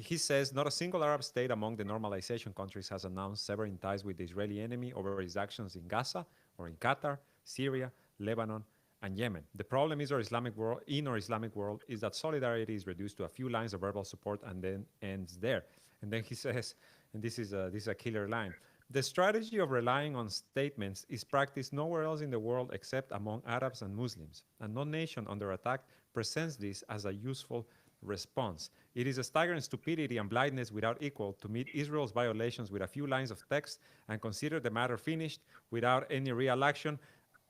He says, not a single Arab state among the normalization countries has announced severing ties with the Israeli enemy over its actions in Gaza or in Qatar, Syria, Lebanon, and Yemen. The problem is our Islamic world is that solidarity is reduced to a few lines of verbal support and then ends there. And then he says, and this is a killer line, the strategy of relying on statements is practiced nowhere else in the world except among Arabs and Muslims, and no nation under attack presents this as a useful response. It is a staggering stupidity and blindness without equal to meet Israel's violations with a few lines of text and consider the matter finished without any real action.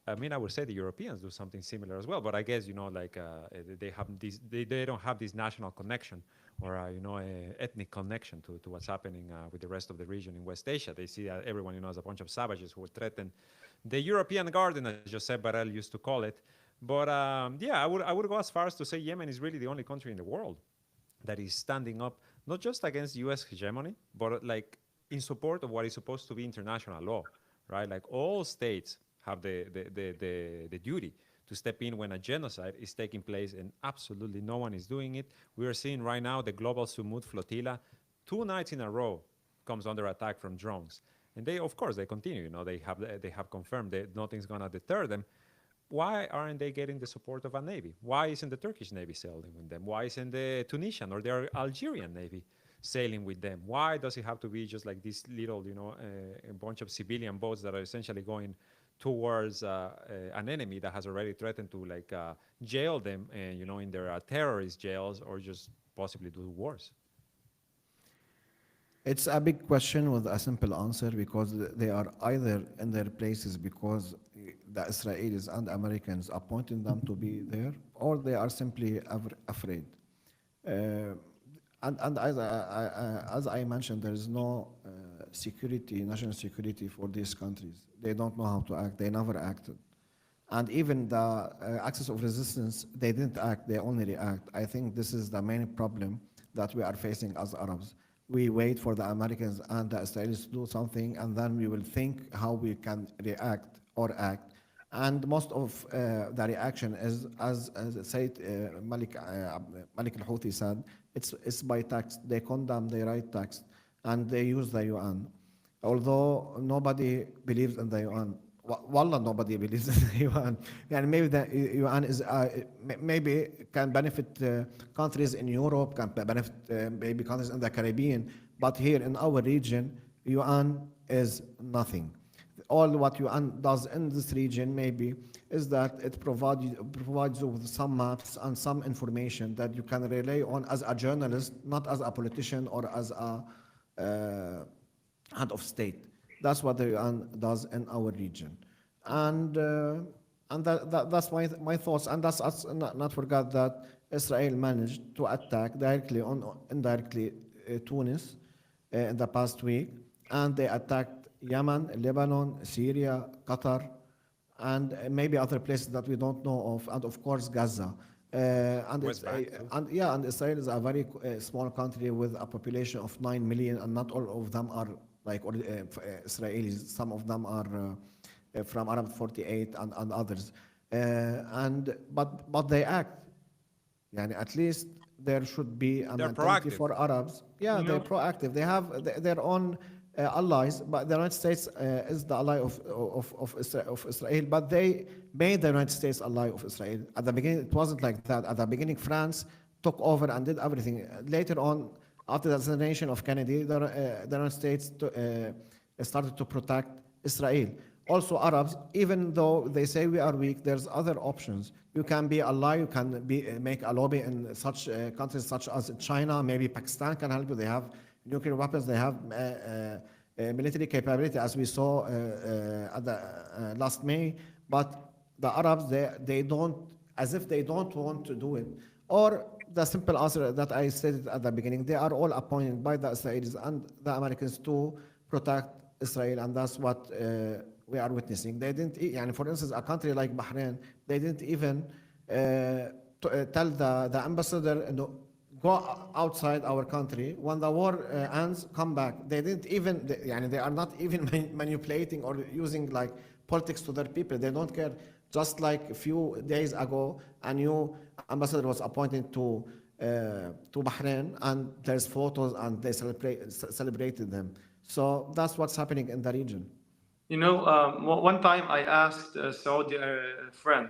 I mean, I would say the Europeans do something similar as well, but I guess they have this. They don't have this national connection or ethnic connection to what's happening with the rest of the region in West Asia. They see everyone as a bunch of savages who would threaten the European garden, as Josep Borrell used to call it. But yeah, I would go as far as to say Yemen is really the only country in the world that is standing up not just against U.S. hegemony, but like in support of what is supposed to be international law, right? Like all states have the duty to step in when a genocide is taking place, and absolutely no one is doing it. We are seeing right now the global Sumud flotilla 2 nights in a row comes under attack from drones, and they, of course, they continue. They have confirmed that nothing's gonna deter them. Why aren't they getting the support of a navy? Why isn't the Turkish navy sailing with them? Why isn't the Tunisian or the Algerian navy sailing with them? Why does it have to be just like this little, a bunch of civilian boats that are essentially going towards an enemy that has already threatened to jail them, in their terrorist jails, or just possibly do worse? It's a big question with a simple answer, because they are either in their places because the Israelis and Americans appointed them to be there, or they are simply afraid. And as I mentioned, there is no national security for these countries. They don't know how to act. They never acted. And even the axis of resistance, they didn't act, they only react. I think this is the main problem that we are facing as Arabs. We wait for the Americans and the Israelis to do something, and then we will think how we can react or act. And most of the reaction is, as Said Malik al-Houthi said, it's by text. They condemn, they write text, and they use the UN. Although nobody believes in the UN. Wallah, nobody believes in the UN. And maybe the UN is maybe can benefit countries in Europe, can benefit maybe countries in the Caribbean, but here in our region, UN is nothing. All what UN does in this region maybe is that it provides you with some maps and some information that you can rely on as a journalist, not as a politician or as a head of state. That's what the UN does in our region, and that's my thoughts. And that's us not forget that Israel managed to attack directly or indirectly Tunis in the past week, and they attacked Yemen, Lebanon, Syria, Qatar, and maybe other places that we don't know of, and of course Gaza. And Israel is a very small country with a population of 9 million, and not all of them are like Israelis. Some of them are from Arab 48 and others. But they act. Yani at least there should be a They're mentality proactive. for Arabs. Yeah, You they're know, proactive. They have their own allies, but the United States is the ally of Israel. But they made the United States ally of Israel. At the beginning, it wasn't like that. At the beginning, France took over and did everything. Later on, after the assassination of Kennedy, the United States started to protect Israel. Also, Arabs, even though they say we are weak, there's other options. You can be ally, you can make a lobby in such countries such as China, maybe Pakistan can help you. They have nuclear weapons, they have military capability, as we saw at the last May. But the Arabs, they don't, as if they don't want to do it. Or the simple answer that I stated at the beginning, they are all appointed by the Israelis and the Americans to protect Israel, and that's what we are witnessing. They didn't, yani for instance, a country like Bahrain, they didn't even tell the ambassador, go outside our country. When the war ends, come back. They didn't even, they are not even manipulating or using like politics to their people. They don't care. Just like a few days ago, a new ambassador was appointed to Bahrain, and there's photos, and they celebrated them. So that's what's happening in the region. you know, one time I asked a Saudi friend,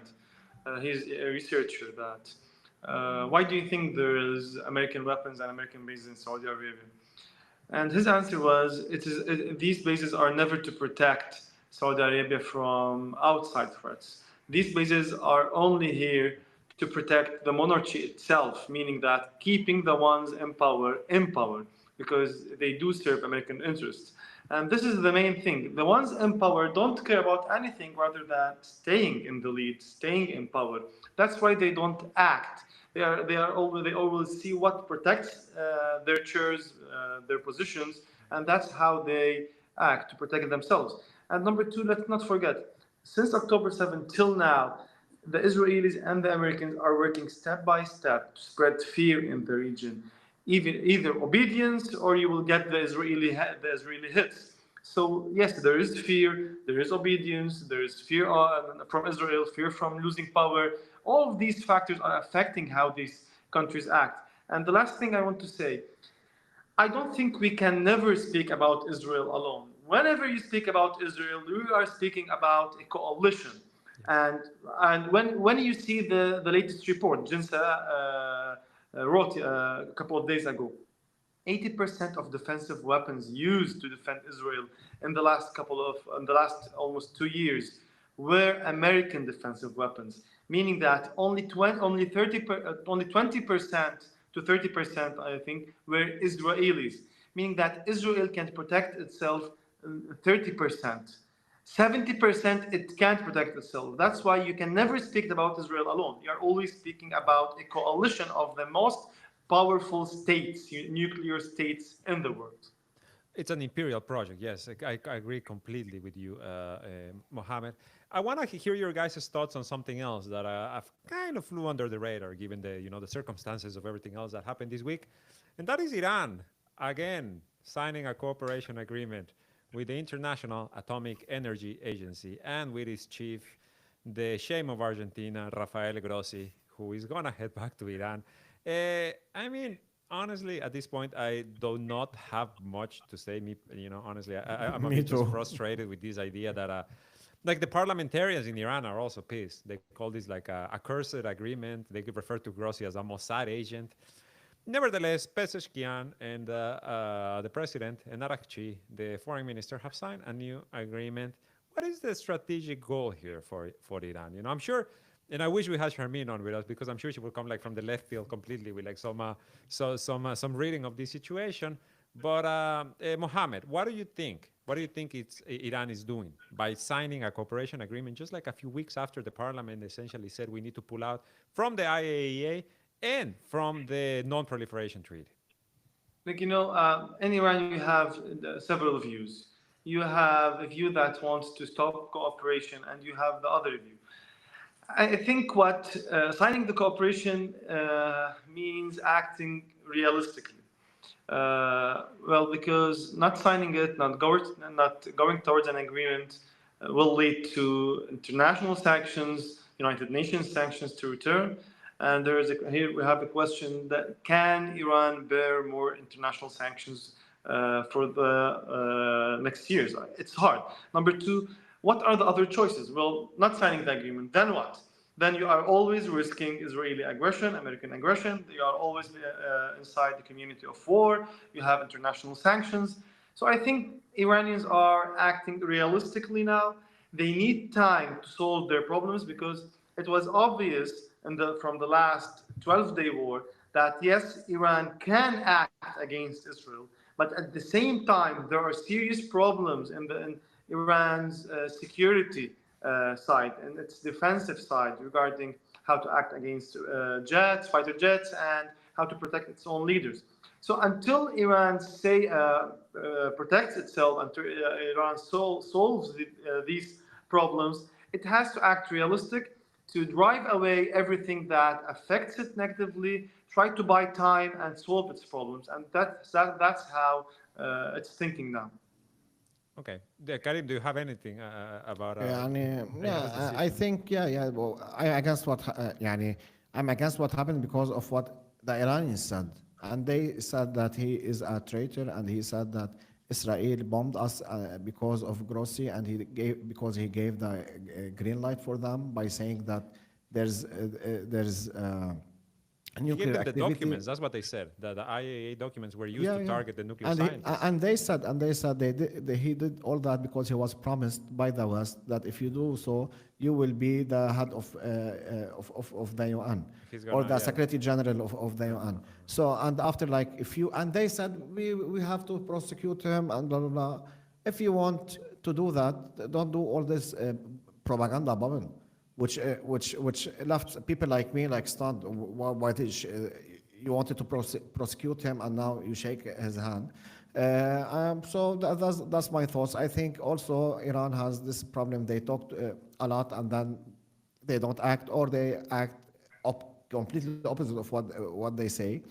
he's a researcher, that why do you think there is American weapons and American bases in Saudi Arabia? And his answer was, these bases are never to protect Saudi Arabia from outside threats. These bases are only here to protect the monarchy itself, meaning that keeping the ones in power, because they do serve American interests. And this is the main thing. The ones in power don't care about anything rather than staying in the lead, staying in power. That's why they don't act. They always see what protects their chairs, their positions, and that's how they act to protect themselves. And number two, let's not forget, since October 7th till now, the Israelis and the Americans are working step by step to spread fear in the region. Either obedience, or you will get the Israeli hits. So yes, there is fear, there is obedience, there is fear from Israel, fear from losing power. All of these factors are affecting how these countries act. And the last thing I want to say, I don't think we can never speak about Israel alone. Whenever you speak about Israel, you are speaking about a coalition. And when you see the latest report, Jinsa wrote a couple of days ago, 80% of defensive weapons used to defend Israel in the last almost 2 years were American defensive weapons, meaning that only 20% to 30%, I think, were Israelis, meaning that Israel can protect itself 30%. 70% it can't protect itself. That's why you can never speak about Israel alone. You are always speaking about a coalition of the most powerful states, nuclear states in the world. It's an imperial project. Yes, I agree completely with you, Mohammed. I want to hear your guys' thoughts on something else that I've kind of flew under the radar, given the circumstances of everything else that happened this week, and that is Iran again signing a cooperation agreement with the International Atomic Energy Agency and with its chief, the shame of Argentina, Rafael Grossi, who is gonna head back to Iran. I mean, honestly, at this point, I do not have much to say. Honestly, I'm a Me bit just too. frustrated with this idea that, like, the parliamentarians in Iran are also pissed. They call this like a cursed agreement. They could refer to Grossi as a Mossad agent. Nevertheless, Pezeshkian and the president and Arakchi, the foreign minister, have signed a new agreement. What is the strategic goal here for Iran? I'm sure. And I wish we had Sharmin on with us, because I'm sure she will come like from the left field completely with like some reading of this situation. But Mohammed, what do you think? What do you think Iran is doing by signing a cooperation agreement just like a few weeks after the parliament essentially said we need to pull out from the IAEA and from the Non-Proliferation Treaty? Like, in Iran, you have several views. You have a view that wants to stop cooperation, and you have the other view. I think what signing the cooperation means acting realistically. Well, because not signing it, not going towards an agreement, will lead to international sanctions, United Nations sanctions to return. And here we have a question that can Iran bear more international sanctions for the next years? It's hard. Number two, what are the other choices? Well, not signing the agreement. Then what? Then you are always risking Israeli aggression, American aggression. You are always inside the community of war. You have international sanctions. So I think Iranians are acting realistically now. They need time to solve their problems because it was obvious from the last 12-day war that yes, Iran can act against Israel, but at the same time, there are serious problems in Iran's security side and its defensive side regarding how to act against fighter jets, and how to protect its own leaders. So until Iran protects itself, until Iran solves these problems, it has to act realistic to drive away everything that affects it negatively, try to buy time and solve its problems. And that's how it's thinking now. Okay. Karim, do you have anything about يعني Iran's yeah, I decision? think yeah well, يعني I'm against what happened because of what the Iranians said, and they said that he is a traitor, and he said that Israel bombed us because of Grossi, and because he gave the green light for them by saying that there's He gave nuclear them the activity. documents. That's what they said. The IAEA documents were used Yeah, to yeah. target the nuclear And scientists. they said he did all that because he was promised by the West that if you do so, you will be the head of the UN, He's or gonna, the yeah. Secretary General of the UN. So, and after, like, if you, and they said we have to prosecute him and blah blah blah. If you want to do that, don't do all this propaganda bubble, which left people like me like stunned. Why did you wanted to prosecute him, and now you shake his hand? So that's my thoughts. I think also Iran has this problem. They talk a lot, and then they don't act, or they act completely opposite of what they say,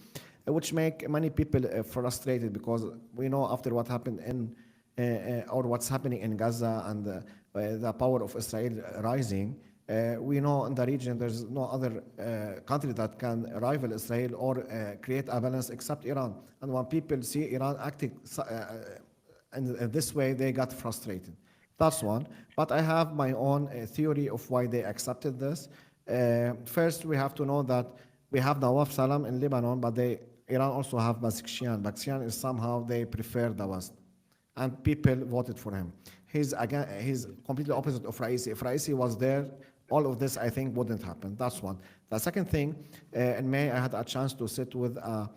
which make many people frustrated, because we know after what happened in or what's happening in Gaza, and the power of Israel rising. We know in the region there's no other country that can rival Israel or create a balance except Iran. And when people see Iran acting in this way, they got frustrated. That's one. But I have my own theory of why they accepted this. First, we have to know that we have Nawaf Salam in Lebanon, but Iran also have Basikyan. Basikyan is somehow they prefer the West, and people voted for him. He's completely opposite of Raisi. If Raisi was there, all of this, I think, wouldn't happen. That's one. The second thing, in May, I had a chance to sit with a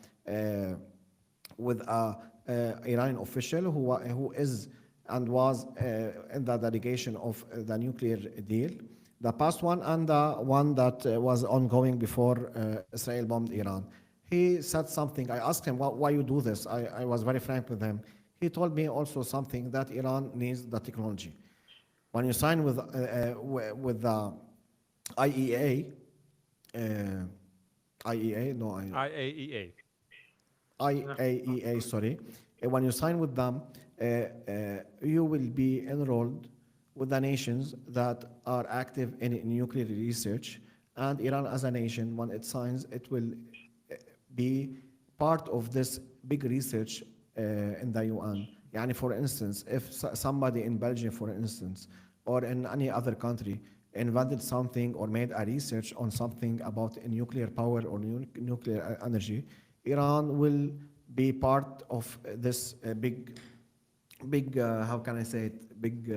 Iranian official who is and was in the delegation of the nuclear deal, the past one and the one that was ongoing before Israel bombed Iran. He said something. I asked him, why you do this? I was very frank with him. He told me also something, that Iran needs the technology. When you sign with the IEA, IEA, no, IAEA. IAEA, sorry. When you sign with them, you will be enrolled with the nations that are active in nuclear research. And Iran, as a nation, when it signs, it will be part of this big research in the UN. Yani, for instance, if somebody in Belgium, for instance, or in any other country invented something or made a research on something about nuclear power or nuclear energy, Iran will be part of this big, how can I say it, big...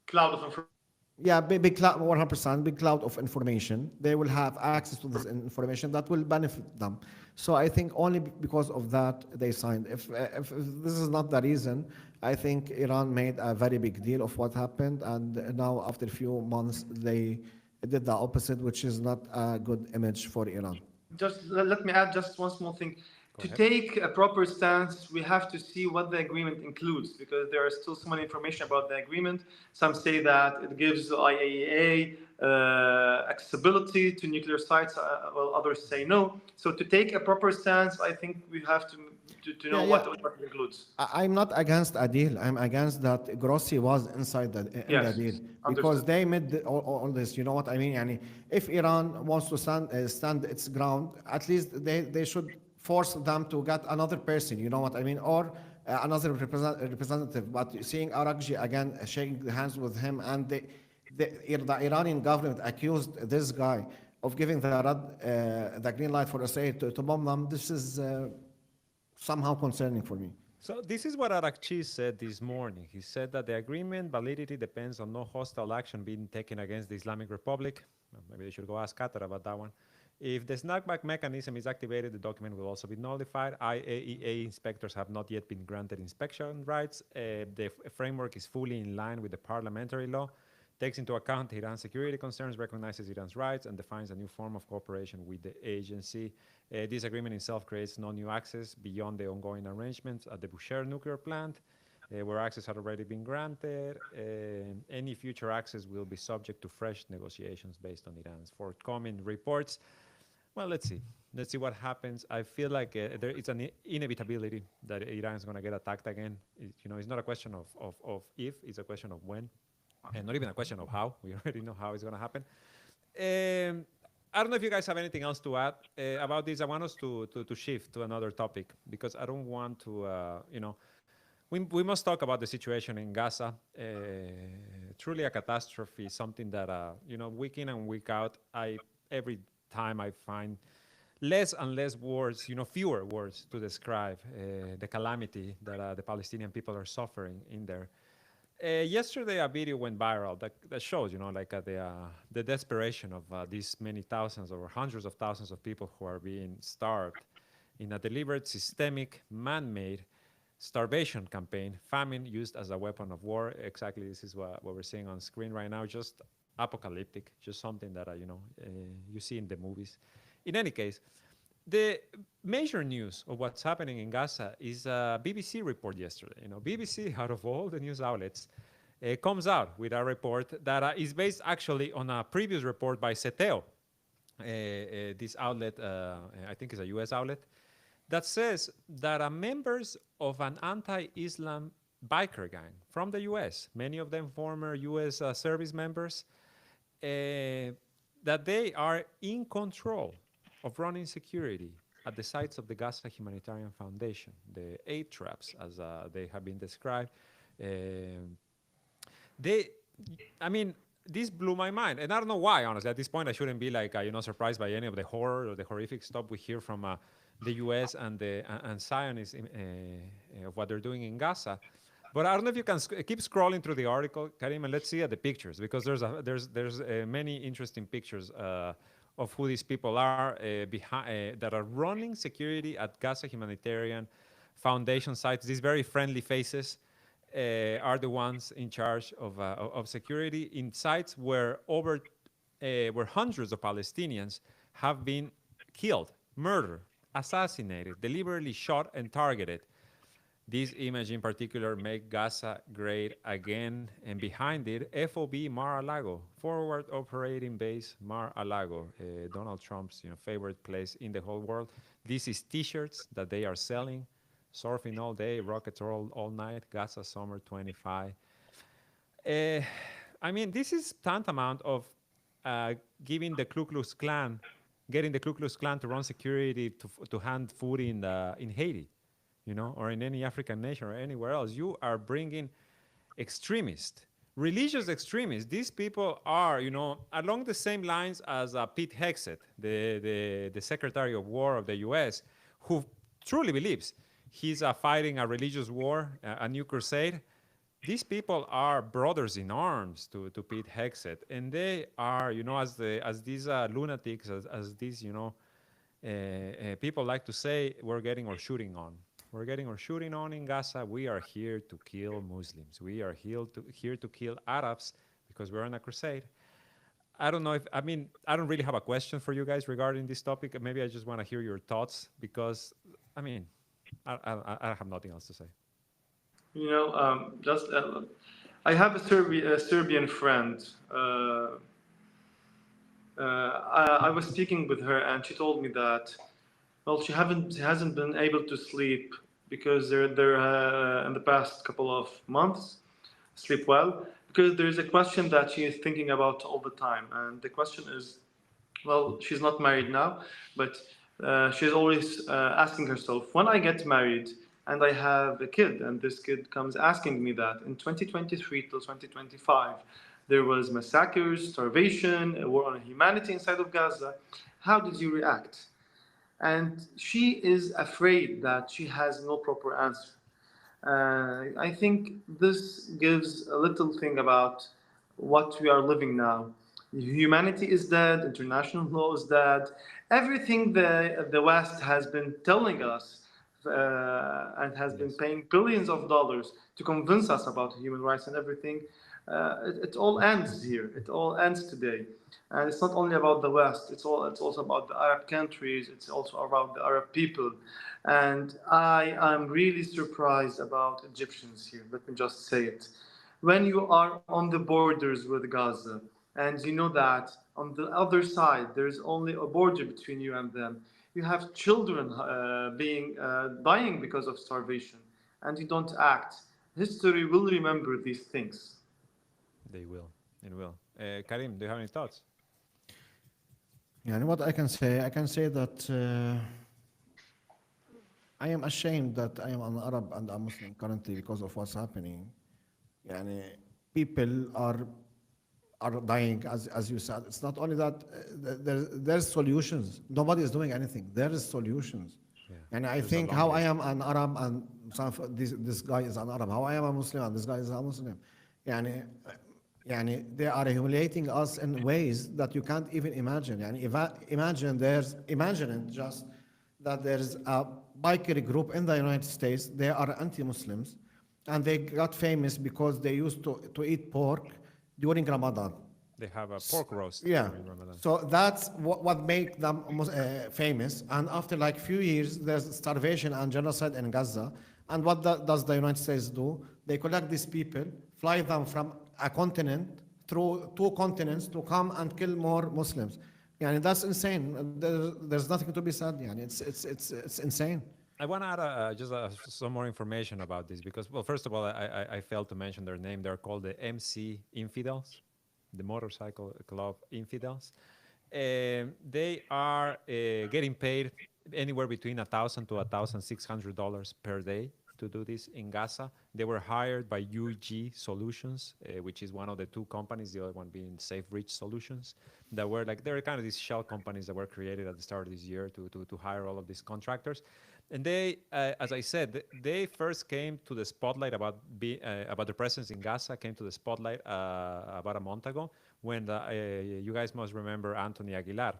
Cloud of information. Yeah, big cloud, 100%, big cloud of information. They will have access to this information that will benefit them. So I think only because of that they signed. If this is not the reason, I think Iran made a very big deal of what happened, and now after a few months they did the opposite, which is not a good image for Iran. Just let me add just one small thing. To take a proper stance, we have to see what the agreement includes, because there is still so much information about the agreement. Some say that it gives the IAEA accessibility to nuclear sites, while others say no. So to take a proper stance, I think we have to to know Yeah, yeah. what it includes. I'm not against a deal. I'm against that Grossi was inside in the Yes, deal because understood. they made all this. You know what I mean? Yani, if Iran wants to stand its ground, at least they should force them to get another person. You know what I mean? Or another representative. But seeing Arakji again shaking hands with him, and the Iranian government accused this guy of giving the green light for Israel to bomb them. This is somehow concerning for me. So this is what Arakchi said this morning. He said that the agreement validity depends on no hostile action being taken against the Islamic Republic. Well, maybe they should go ask Qatar about that one. If the snapback mechanism is activated, the document will also be nullified. IAEA inspectors have not yet been granted inspection rights. The framework is fully in line with the parliamentary law, takes into account Iran's security concerns, recognizes Iran's rights, and defines a new form of cooperation with the agency. This agreement itself creates no new access beyond the ongoing arrangements at the Bushehr nuclear plant, where access had already been granted. Any future access will be subject to fresh negotiations based on Iran's forthcoming reports. Well, let's see. Let's see what happens. I feel like there is an inevitability that Iran is going to get attacked again. It's not a question of if, it's a question of when. And not even a question of how. We already know how it's going to happen. I don't know if you guys have anything else to add about this. I want us to shift to another topic because I don't want to, we must talk about the situation in Gaza. Truly a catastrophe, something that, week in and week out, every time I find less and less words, fewer words to describe the calamity that the Palestinian people are suffering in there. Yesterday, a video went viral that shows, the desperation of these many thousands or hundreds of thousands of people who are being starved in a deliberate, systemic, man-made starvation campaign, famine used as a weapon of war. Exactly, this is what we're seeing on screen right now. Just apocalyptic, just something that you see in the movies. In any case, the major news of what's happening in Gaza is a BBC report yesterday. BBC, out of all the news outlets, comes out with a report that is based actually on a previous report by Seteo. This outlet, I think is a US outlet, that says that members of an anti-Islam biker gang from the US, many of them former US service members, that they are in control of running security at the sites of the Gaza Humanitarian Foundation, the 8 traps, as they have been described. This blew my mind, and I don't know why. Honestly, at this point, I shouldn't be surprised by any of the horror or the horrific stuff we hear from the U.S. and Zionists of what they're doing in Gaza. But I don't know if you can keep scrolling through the article, Karim, and let's see at the pictures because there's many interesting pictures of who these people are that are running security at Gaza Humanitarian Foundation sites. These very friendly faces are the ones in charge of security in sites where where hundreds of Palestinians have been killed, murdered, assassinated, deliberately shot and targeted. This image in particular make Gaza great again, and behind it, FOB Mar-a-Lago, Forward Operating Base Mar-a-Lago, Donald Trump's favorite place in the whole world. This is T-shirts that they are selling, surfing all day, rockets all night, Gaza Summer 25. This is tantamount of getting the Ku Klux Klan to run security to hand food in Haiti. Or in any African nation or anywhere else, you are bringing extremists, religious extremists. These people are, along the same lines as Pete Hegseth, the Secretary of War of the U.S., who truly believes he's fighting a religious war, a new crusade. These people are brothers in arms to Pete Hegseth, and they are, as these lunatics, as these, people like to say, we're getting our shooting on. We're getting our shooting on in Gaza. We are here to kill Muslims. We are here to kill Arabs because we're on a crusade. I don't know I don't really have a question for you guys regarding this topic. Maybe I just want to hear your thoughts because, I have nothing else to say. I have a Serbian friend. I was speaking with her and she told me that Well, she hasn't been able to sleep because they're in the past couple of months sleep well, because there is a question that she is thinking about all the time, and the question is, well, she's not married now, but she's always asking herself, when I get married and I have a kid, and this kid comes asking me that in 2023 till 2025, there was massacres, starvation, a war on humanity inside of Gaza. How did you react? And she is afraid that she has no proper answer. I think this gives a little thing about what we are living now. Humanity is dead, international law is dead. Everything the West has been telling us and has been Yes. paying billions of dollars to convince us about human rights and everything, it all ends here. It all ends today. And it's not only about the West, it's also about the Arab countries, it's also about the Arab people. And I am really surprised about Egyptians here, let me just say it. When you are on the borders with Gaza, and you know that on the other side there's only a border between you and them, you have children being dying because of starvation, and you don't act. History will remember these things. They will. It will. Karim, do you have any thoughts? Yeah, and what I can say that I am ashamed that I am an Arab and a Muslim currently because of what's happening. Yani, people are dying, as you said. It's not only that there's solutions. Nobody is doing anything. There is solutions. Yeah. And I There's a think long how I list. am an Arab and this guy is an Arab, how I am a Muslim and this guy is a Muslim. Yani, they are humiliating us in ways that you can't even imagine. Imagine it just that there's a biker group in the United States. They are anti-Muslims, and they got famous because they used to eat pork during Ramadan. They have a pork roast Yeah. during Ramadan. So that's what make them famous. And after like few years, there's starvation and genocide in Gaza. And what does the United States do? They collect these people, fly them from a continent through two continents to come and kill more Muslims. Yeah, and that's insane. There's nothing to be said. Yeah, it's insane. I want to add just some more information about this because, well, first of all, I failed to mention their name. They're called the MC Infidels, the Motorcycle Club Infidels. They are getting paid anywhere between $1,000 to $1,600 per day to do this in Gaza. They were hired by UG Solutions, which is one of the two companies, the other one being Safe Reach Solutions, that were like, they're kind of these shell companies that were created at the start of this year to hire all of these contractors. And they, as I said, they first came to the spotlight about their presence in Gaza, came to the spotlight about a month ago when you guys must remember Anthony Aguilar,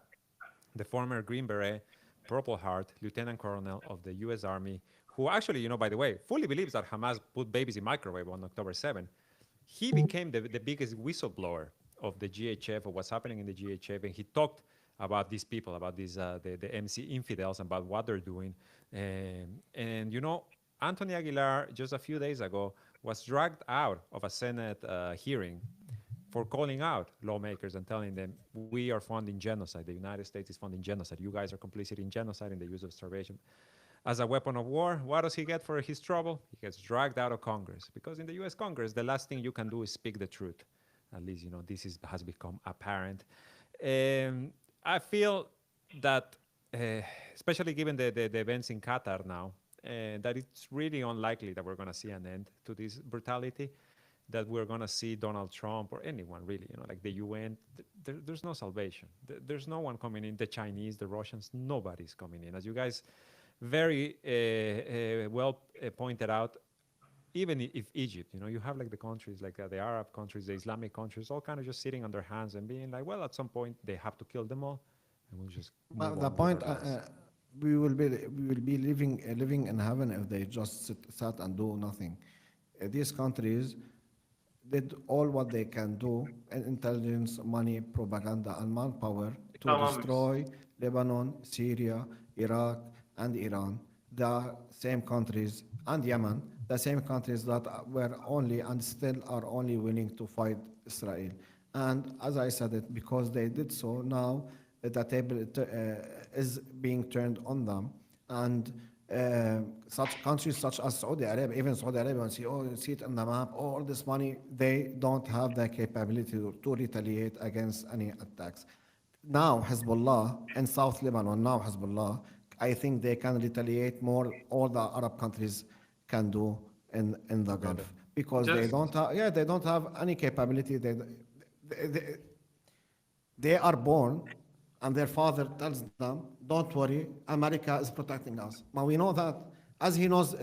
the former Green Beret, Purple Heart, Lieutenant Colonel of the U.S. Army, who actually, by the way, fully believes that Hamas put babies in microwave on October 7th. He became the biggest whistleblower of the GHF, of what's happening in the GHF, and he talked about these people, about these the MC infidels, about what they're doing. And Anthony Aguilar, just a few days ago, was dragged out of a Senate hearing for calling out lawmakers and telling them, we are funding genocide. The United States is funding genocide. You guys are complicit in genocide, in the use of starvation as a weapon of war. What does he get for his trouble? He gets dragged out of Congress, because in the U.S. Congress, the last thing you can do is speak the truth. At least, has become apparent. I feel that, especially given the events in Qatar now, that it's really unlikely that we're going to see an end to this brutality, that we're going to see Donald Trump or anyone really, like the UN. There's no salvation. There's no one coming in. The Chinese, the Russians, nobody's coming in. As you guys very well pointed out, even if Egypt, you have like the countries, like the Arab countries, the Islamic countries, all kind of just sitting on their hands and being like, well, at some point they have to kill them all, and we'll just move But the on with point, our lives. we will be living in heaven if they just sat and do nothing. These countries did all what they can do in intelligence, money, propaganda, and manpower to Economics. destroy Lebanon, Syria, Iraq, and Iran. The same countries, and Yemen, the same countries that were only and still are only willing to fight Israel. And as I said it, because they did so, now the table is being turned on them, and such countries such as Saudi Arabia, even Saudi Arabia, and see, oh, you see it on the map, oh, all this money, they don't have the capability to retaliate against any attacks. Now Hezbollah in South Lebanon, now Hezbollah, I think they can retaliate more all the Arab countries can do in the Gulf because they Just don't have, yeah, they don't have any capability. They, they are born and their father tells them, don't worry, America is protecting us. But we know that, as he knows,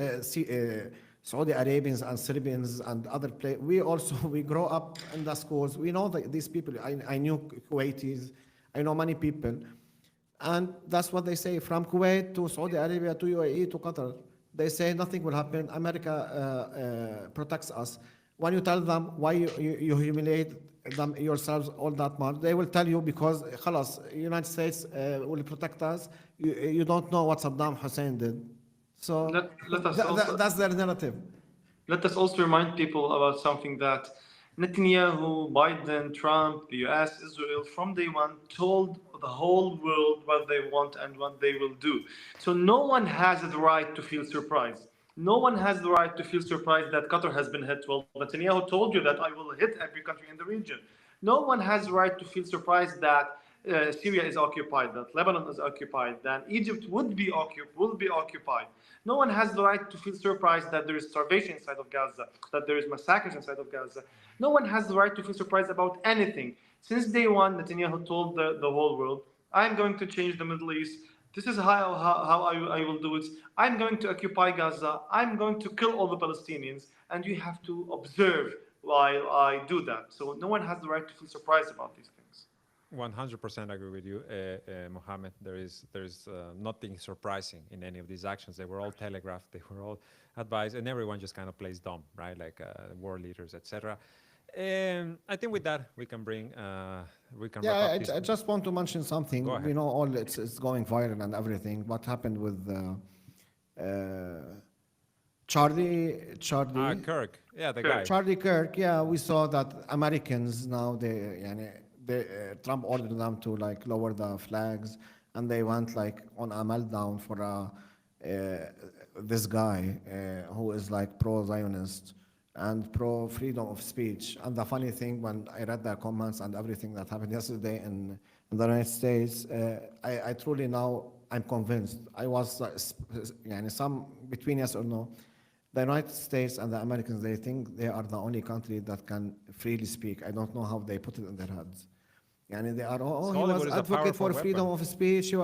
Saudi Arabians and Serbians and other players, we also, we grow up in the schools. We know that these people, I knew Kuwaitis, I know many people. And that's what they say, from Kuwait to Saudi Arabia to UAE to Qatar. They say nothing will happen. America protects us. When you tell them why you humiliate them yourselves all that much, they will tell you because خلاص, United States will protect us. You don't know what Saddam Hussein did. So let us also that's their narrative. let us also remind people about something that Netanyahu, Biden, Trump, the US, Israel, from day one told the whole world what they want and what they will do. So no one has the right to feel surprised. No one has the right to feel surprised that Qatar has been hit. Well, Netanyahu told you that I will hit every country in the region. No one has the right to feel surprised that Syria is occupied, that Lebanon is occupied, that Egypt will be occupied. No one has the right to feel surprised that there is starvation inside of Gaza, that there is massacres inside of Gaza. No one has the right to feel surprised about anything. Since day one, Netanyahu told the whole world, I'm going to change the Middle East. This is how I will do it. I'm going to occupy Gaza. I'm going to kill all the Palestinians. And you have to observe while I do that. So no one has the right to feel surprised about these things. 100% agree with you, Mohammed. There's nothing surprising in any of these actions. They were all telegraphed. They were all advised, and everyone just kind of plays dumb, right? Like world leaders, etc. And I think with that we can wrap Yeah, up this. I just want to mention something. Go ahead. We know all it's going viral and everything. What happened with Charlie Kirk, yeah, the Kirk. guy. Charlie Kirk? Yeah, we saw that Americans now Trump ordered them to like lower the flags, and they went like on a meltdown for this guy who is like pro-Zionist and pro-freedom of speech. And the funny thing, when I read the comments and everything that happened yesterday in the United States, I truly now I'm convinced. I was some between yes or no. The United States and the Americans, they think they are the only country that can freely speak. I don't know how they put it in their heads. Yani they are, he Hollywood was is a advocate for powerful freedom weapon. of speech.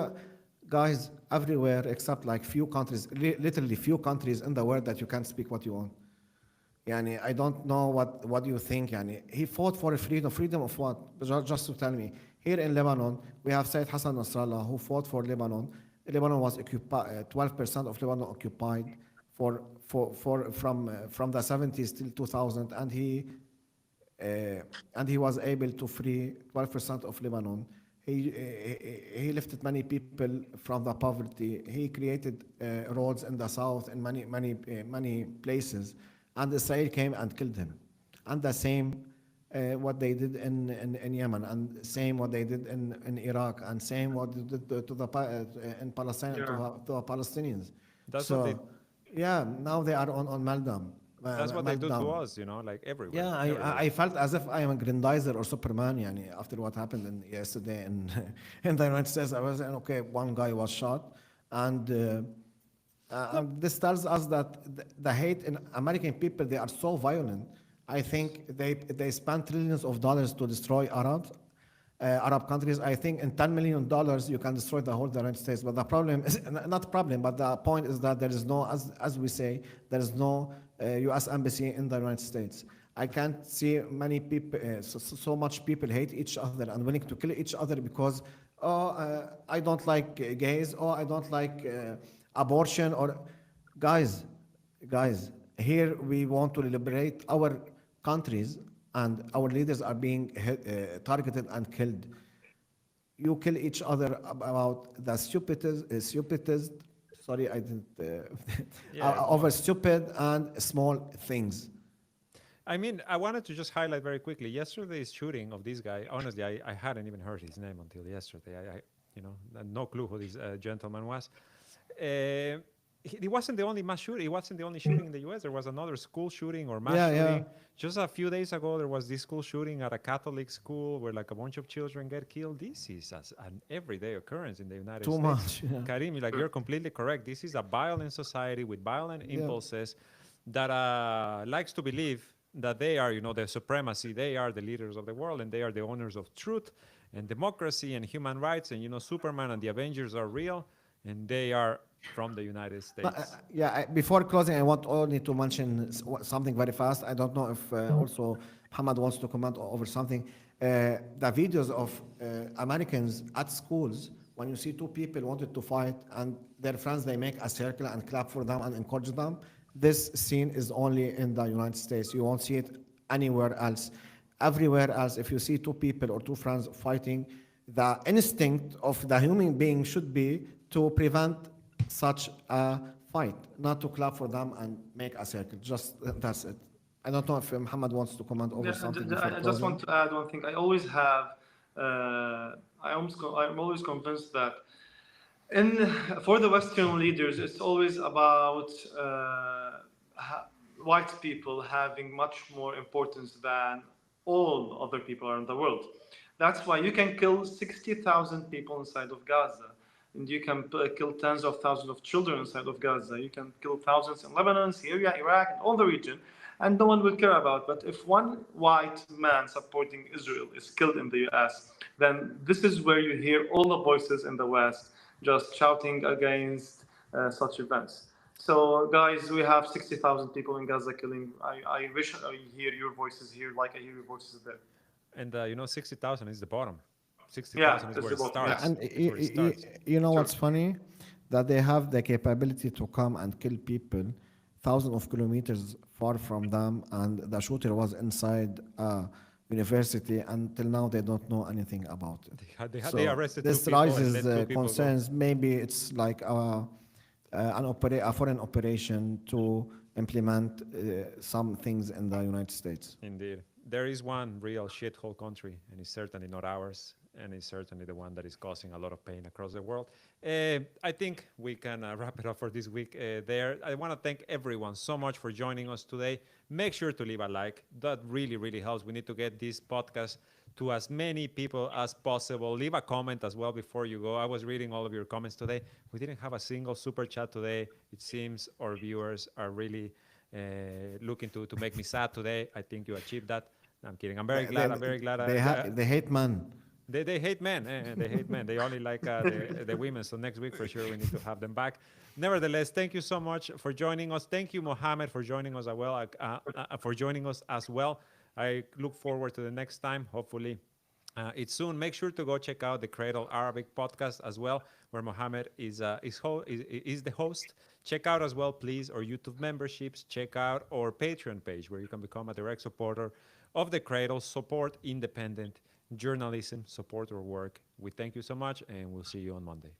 Guys, everywhere except like few countries, literally few countries in the world that you can't speak what you want. Yani, I don't know what you think. Yani, he fought for freedom. Freedom of what? Just to tell me. Here in Lebanon, we have Said Hassan Nasrallah who fought for Lebanon. Lebanon was occupied, 12% of Lebanon occupied from the 70s till 2000, and he was able to free 12% of Lebanon. He lifted many people from the poverty. He created roads in the south in many places, and Israel came and killed him. And the same what they did in Yemen, and same what they did in Iraq, and same what they did in Palestine Yeah. to the Palestinians. That's So, what they. yeah, now they are on meltdown. That's what they do to meltdown. us, like everywhere. Yeah, everywhere. I felt as if I am a grandizer or Superman. Yani, after what happened yesterday in in the United States, I was saying, okay, one guy was shot, and this tells us that the hate in American people, they are so violent. I think they spend trillions of dollars to destroy Arab countries. I think in $10 million you can destroy the whole United States. But the problem is not problem, but the point is that there is no, as we say, there is no U.S. embassy in the United States. I can't see many people, so much people hate each other and willing to kill each other because I don't like gays, or I don't like abortion, or guys. Here we want to liberate our countries, and our leaders are being targeted and killed. You kill each other about the stupidest. Sorry, I didn't. Yeah, Over stupid and small things. I mean, I wanted to just highlight very quickly yesterday's shooting of this guy. Honestly, I hadn't even heard his name until yesterday. You know, had no clue who this gentleman was. He wasn't the only mass shooting. He wasn't the only shooting in the U.S. There was another school shooting or mass Yeah, yeah. shooting. Just a few days ago, there was this school shooting at a Catholic school where like a bunch of children get killed. This is an everyday occurrence in the United Too States. much. Yeah. Karim, like you're completely correct. This is a violent society with violent Yeah. impulses that likes to believe that they are, you know, the supremacy. They are the leaders of the world, and they are the owners of truth and democracy and human rights. And you know, Superman and the Avengers are real, and they are from the United States. Yeah, before closing, I want only to mention something very fast. I don't know if also Muhammad wants to comment over something. The videos of Americans at schools, when you see two people wanted to fight and their friends, they make a circle and clap for them and encourage them. This scene is only in the United States. You won't see it anywhere else. Everywhere else, if you see two people or two friends fighting, the instinct of the human being should be to prevent such a fight, not to clap for them and make a circle. Just that's it. I don't know if Muhammad wants to comment over Yeah, something and before I just closing. want to add one thing. I always have, I'm always convinced that for the Western leaders, it's always about white people having much more importance than all other people around the world. That's why you can kill 60,000 people inside of Gaza, and you can kill tens of thousands of children inside of Gaza. You can kill thousands in Lebanon, Syria, Iraq, and all the region, and no one will care about. But if one white man supporting Israel is killed in the U.S., then this is where you hear all the voices in the West just shouting against such events. So, guys, we have 60,000 people in Gaza killing. I wish I hear your voices here like I hear your voices there. And you know, 60,000 is the bottom. Yeah, 60,000 is that's where the it bottom. Yeah. starts. And It's where it starts. you know Sure. what's funny? That they have the capability to come and kill people thousands of kilometers far from them, and the shooter was inside a university. Until now, they don't know anything about it. They arrested two This people and raises let two people go. concerns. Maybe it's like a foreign operation to implement some things in the United States. Indeed. There is one real shithole country, and it's certainly not ours, and it's certainly the one that is causing a lot of pain across the world. I think we can wrap it up for this week there. I want to thank everyone so much for joining us today. Make sure to leave a like. That really, really helps. We need to get this podcast to as many people as possible. Leave a comment as well before you go. I was reading all of your comments today. We didn't have a single super chat today. It seems our viewers are really looking to make me sad today. I think you achieved that. I'm kidding. I'm very glad. I'm very glad. They hate man. They hate men. They hate men. They only like the women. So next week for sure we need to have them back. Nevertheless, thank you so much for joining us. Thank you, Mohammed, for joining us as well. I look forward to the next time. Hopefully, it's soon. Make sure to go check out the Cradle Arabic podcast as well, where Mohammed is the host. Check out as well, please, our YouTube memberships. Check out our Patreon page, where you can become a direct supporter of the Cradle. Support independent journalism, support our work. We thank you so much, and we'll see you on Monday.